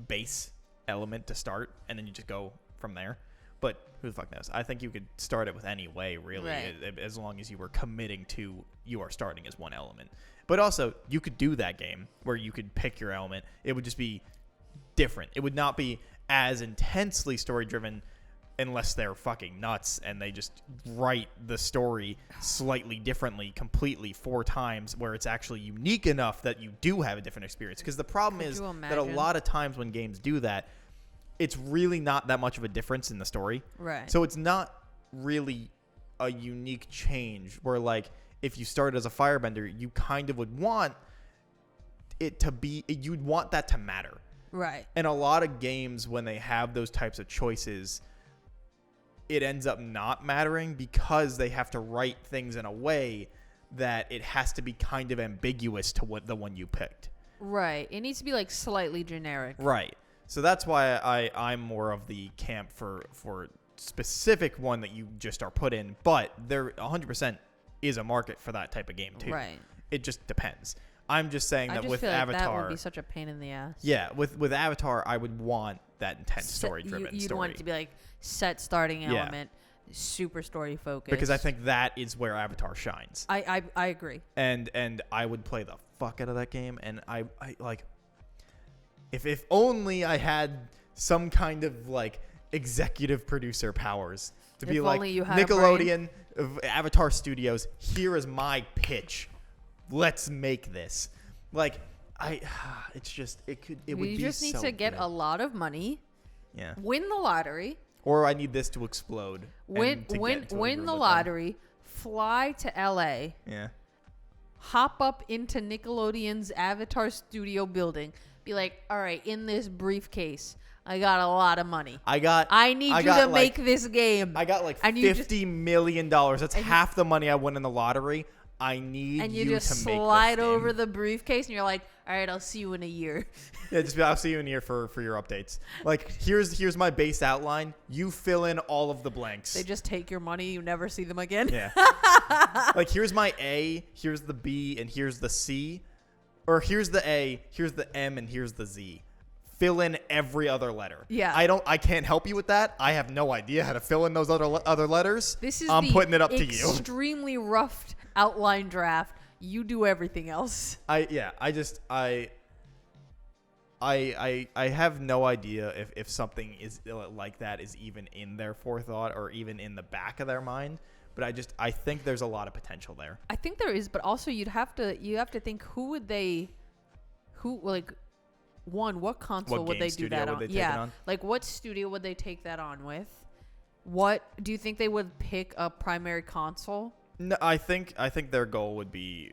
base element to start, and then you just go from there. But who the fuck knows? I think you could start it with any way, really, right. as long as you were committing to you are starting as one element. But also, you could do that game where you could pick your element. It would just be different. It would not be as intensely story-driven unless they're fucking nuts and they just write the story slightly differently completely 4 times, where it's actually unique enough that you do have a different experience. Because the problem is that a lot of times when games do that, it's really not that much of a difference in the story. Right. So it's not really a unique change where, like, if you started as a firebender, you kind of would want it to be, you'd want that to matter. Right. And a lot of games, when they have those types of choices, it ends up not mattering because they have to write things in a way that it has to be kind of ambiguous to what the one you picked. Right. It needs to be like slightly generic. Right. So that's why I'm more of the camp for specific one that you just are put in, but there 100% is a market for that type of game too. Right. It just depends. I'm just saying that with Avatar, that would be such a pain in the ass. Yeah, with Avatar, I would want that intense story-driven You'd story. want it to be like set starting element, super story focused. Because I think that is where Avatar shines. I agree. And I would play the fuck out of that game, and I like, if only I had some kind of like executive producer powers to be like, Nickelodeon, Avatar Studios, here is my pitch. Let's make this. Like, it's just, it would be so good. You just need to get a lot of money. Yeah. Win the lottery. Or I need this to explode. Win the lottery. Fly to LA. Yeah. Hop up into Nickelodeon's Avatar Studio building. Be like, all right, in this briefcase, I got a lot of money. I need you to make this game. I got like $50 million. That's half the money I won in the lottery. I need you to make this game. And you just slide over the briefcase, and you're like, all right, I'll see you in a year. Yeah, just I'll see you in a year for your updates. Like, here's my base outline. You fill in all of the blanks. They just take your money. You never see them again. Yeah. Like, here's my A, here's the B, and here's the C. Or here's the A, here's the M, and here's the Z. Fill in every other letter. Yeah. I can't help you with that. I have no idea how to fill in those other letters. I'm putting it up to you. Extremely rough outline draft. You do everything else. I have no idea if something is like that is even in their forethought or even in the back of their mind. But I think there's a lot of potential there. I think there is, but also you have to think what console would they do that on? Yeah, like what studio would they take that on with? What do you think they would pick a primary console? No, I think their goal would be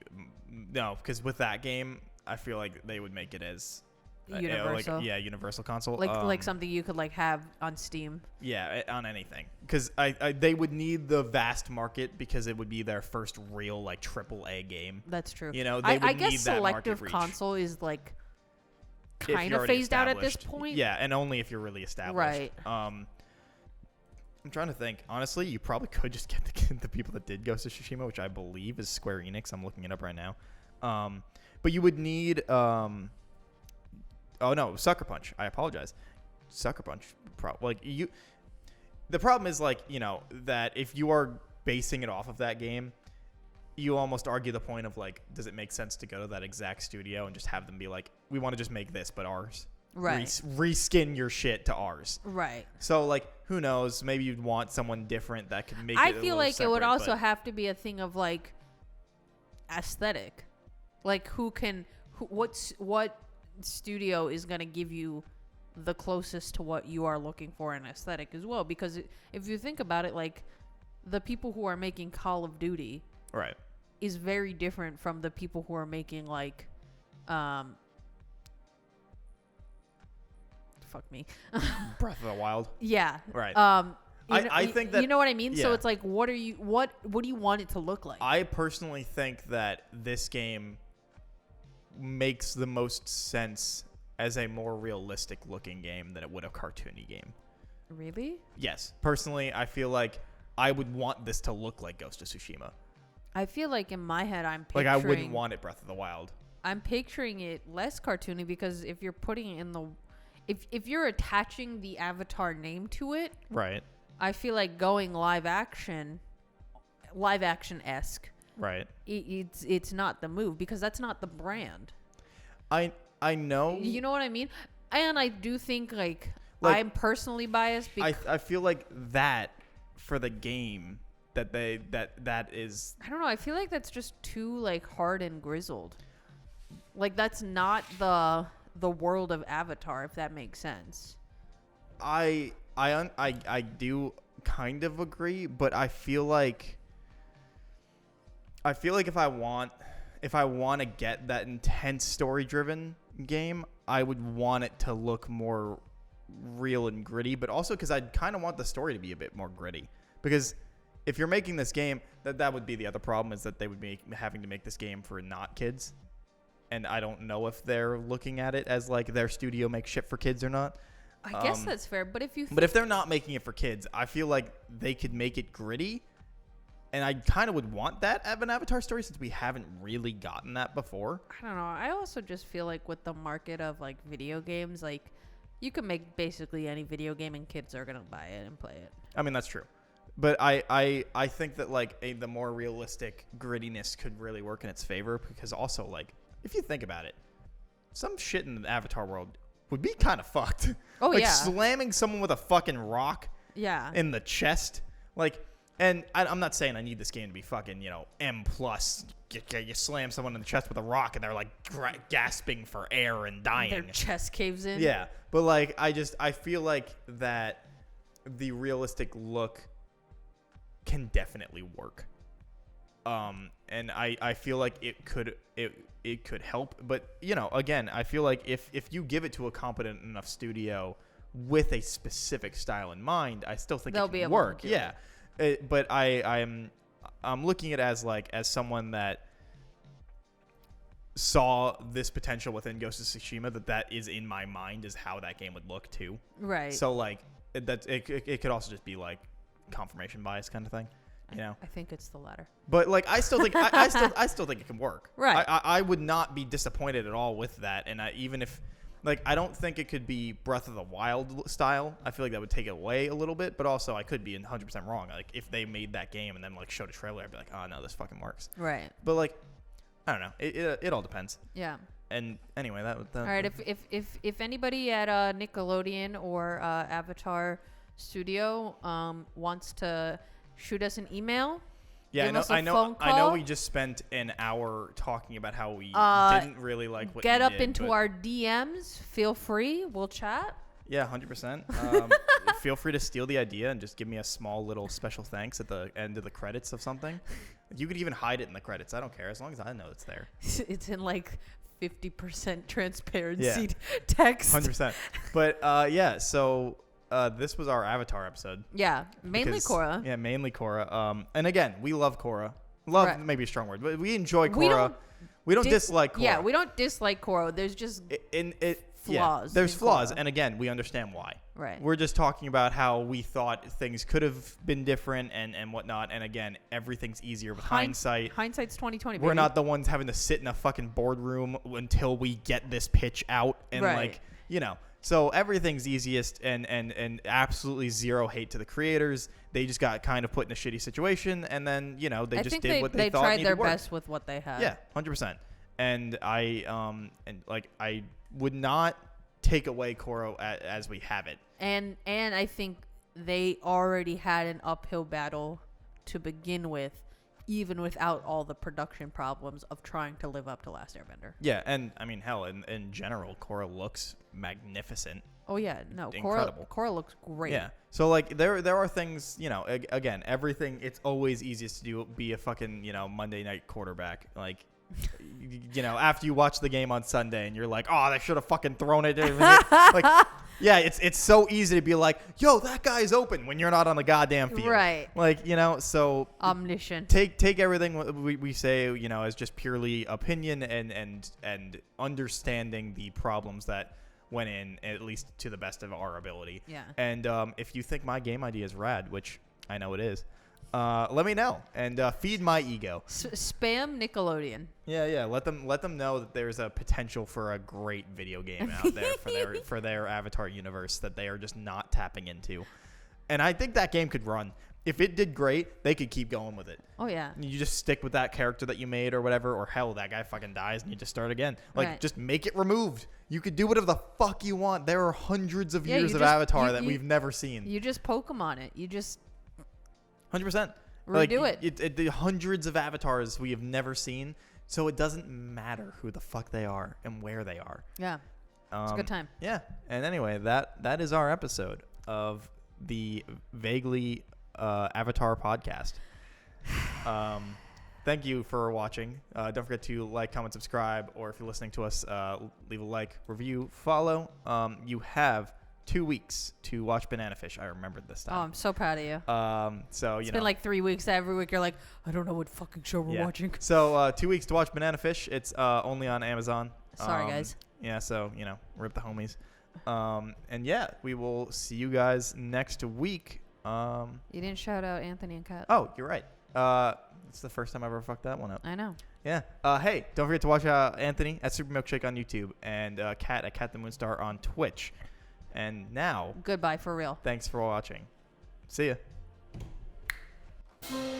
because with that game, I feel like they would make it as universal. Universal console, like something you could like have on Steam. Yeah, on anything, because they would need the vast market because it would be their first real like AAA game. That's true. You know, I guess selective console is like kind of phased out at this point. Yeah, and only if you're really established. Right. I'm trying to think. Honestly, you probably could just get the people that did Ghost of Tsushima, which I believe is Square Enix. I'm looking it up right now. But you would need oh no, Sucker Punch. I apologize. Sucker Punch. The problem is that if you are basing it off of that game, you almost argue the point of like, does it make sense to go to that exact studio and just have them be like, we want to just make this, but ours. Right. Reskin your shit to ours. Right. So like, who knows? Maybe you'd want someone different that could make it. I feel like separate, it would also have to be a thing of like aesthetic, like what studio is going to give you the closest to what you are looking for in aesthetic as well, because if you think about it, like the people who are making Call of Duty right is very different from the people who are making like fuck me. Breath of the Wild. Yeah. Right. I think that, you know what I mean. yeah. So it's like, what do you want it to look like? I personally think that this game makes the most sense as a more realistic looking game than it would a cartoony game. Really? Yes. Personally, I feel like I would want this to look like Ghost of Tsushima. I feel like in my head, I'm picturing. Like I wouldn't want it Breath of the Wild. I'm picturing it less cartoony because if you're putting it in the, if you're attaching the Avatar name to it, right? I feel like going live action esque. Right. It's not the move because that's not the brand. I know. You know what I mean? And I do think like I'm personally biased. I feel like that for the game that is. I don't know. I feel like that's just too like hard and grizzled. Like that's not the world of Avatar, if that makes sense. I do kind of agree, but I feel like if I want to get that intense story driven game, I would want it to look more real and gritty, but also because I'd kind of want the story to be a bit more gritty. Because if you're making this game, that would be the other problem, is that they would be having to make this game for not kids. And I don't know if they're looking at it as like their studio makes shit for kids or not. I guess that's fair, but if they're not making it for kids, I feel like they could make it gritty, and I kind of would want that of an Avatar story since we haven't really gotten that before. I don't know. I also just feel like with the market of like video games, like you can make basically any video game and kids are gonna buy it and play it. I mean that's true, but I think that like the more realistic grittiness could really work in its favor, because also like if you think about it, some shit in the Avatar world would be kind of fucked. Oh, like yeah. Slamming someone with a fucking rock in the chest. Like, and I'm not saying I need this game to be fucking, M+. You slam someone in the chest with a rock and they're like gasping for air and dying. Their chest caves in. Yeah. But like, I feel like that the realistic look can definitely work. And I feel like it could help, but again, I feel like if you give it to a competent enough studio with a specific style in mind, I still think they'll it can be able work. to do Yeah, but I'm looking at it as someone that saw this potential within Ghost of Tsushima, that is in my mind is how that game would look too. Right. So like it could also just be like confirmation bias kind of thing. I think it's the latter. But like, I still think I still think it can work. Right. I would not be disappointed at all with that. And even if, like, I don't think it could be Breath of the Wild style. I feel like that would take it away a little bit. But also, I could be 100% wrong. Like, if they made that game and then like showed a trailer, I'd be like, oh no, this fucking works. Right. But like, I don't know. It all depends. Yeah. And anyway, that all right. If anybody at Nickelodeon or Avatar Studio wants to shoot us an email. Yeah, I know. We just spent an hour talking about how we didn't really like what get you up did, into our DMs. Feel free. We'll chat. Yeah, 100%. Feel free to steal the idea and just give me a small little special thanks at the end of the credits of something. You could even hide it in the credits. I don't care as long as I know it's there. It's in like 50% transparency text. 100%. But yeah, so. This was our Avatar episode. Yeah, mainly Korra. Yeah, mainly Korra. And again, we love Korra. Love right. Maybe a strong word, but we enjoy Korra. We don't dislike Korra. Yeah, we don't dislike Korra. There's just flaws. Yeah, there's flaws, Korra. and again, we understand why. Right. We're just talking about how we thought things could have been different and whatnot. And again, everything's easier with hindsight. Hindsight's 20/20. We're not the ones having to sit in a fucking boardroom until we get this pitch out and right. So everything's easiest and absolutely zero hate to the creators. They just got kind of put in a shitty situation, and then they just did what they thought needed tried their work. best with what they had. Yeah, 100%. And I would not take away Korra as we have it. And I think they already had an uphill battle to begin with, even without all the production problems of trying to live up to Last Airbender. Yeah, and I mean, hell, in general, Korra looks magnificent. Oh yeah, no, incredible. Korra looks great. Yeah, so like there are things, again, everything. It's always easiest to be a fucking Monday night quarterback. Like, after you watch the game on Sunday and you're like, oh, they should have fucking thrown it. Like, Yeah, it's so easy to be like, yo, that guy's open when you're not on the goddamn field. Right. Like, so Omniscient. take everything we say, as just purely opinion and understanding the problems that went in, at least to the best of our ability. Yeah. And if you think my game idea is rad, which I know it is, let me know and feed my ego. Spam Nickelodeon. Yeah. Let them know that there's a potential for a great video game out there for their Avatar universe that they are just not tapping into. And I think that game could run. If it did great, they could keep going with it. Oh yeah. You just stick with that character that you made or whatever, or hell, that guy fucking dies and you just start again. Like, right. Just make it removed. You could do whatever the fuck you want. There are hundreds of years of Avatar that we've never seen. You just Pokemon it. You just 100%. Redo it. The hundreds of avatars we have never seen, so it doesn't matter who the fuck they are and where they are. Yeah. It's a good time. Yeah. And anyway, that is our episode of the vaguely Avatar podcast. Thank you for watching. Don't forget to like, comment, subscribe, or if you're listening to us, leave a like, review, follow. You have 2 weeks to watch Banana Fish. I remembered this time. Oh, I'm so proud of you. So it's been like 3 weeks. Every week you're like, I don't know what fucking show we're watching. So 2 weeks to watch Banana Fish. It's only on Amazon. Sorry, guys. Yeah, so rip the homies. And yeah, we will see you guys next week. You didn't shout out Anthony and Kat. Oh, you're right. It's the first time I ever fucked that one up. I know. Yeah. Hey, don't forget to watch Anthony at Super Milkshake on YouTube and Kat at Kat the Moonstar on Twitch. And now, goodbye for real. Thanks for watching. See ya.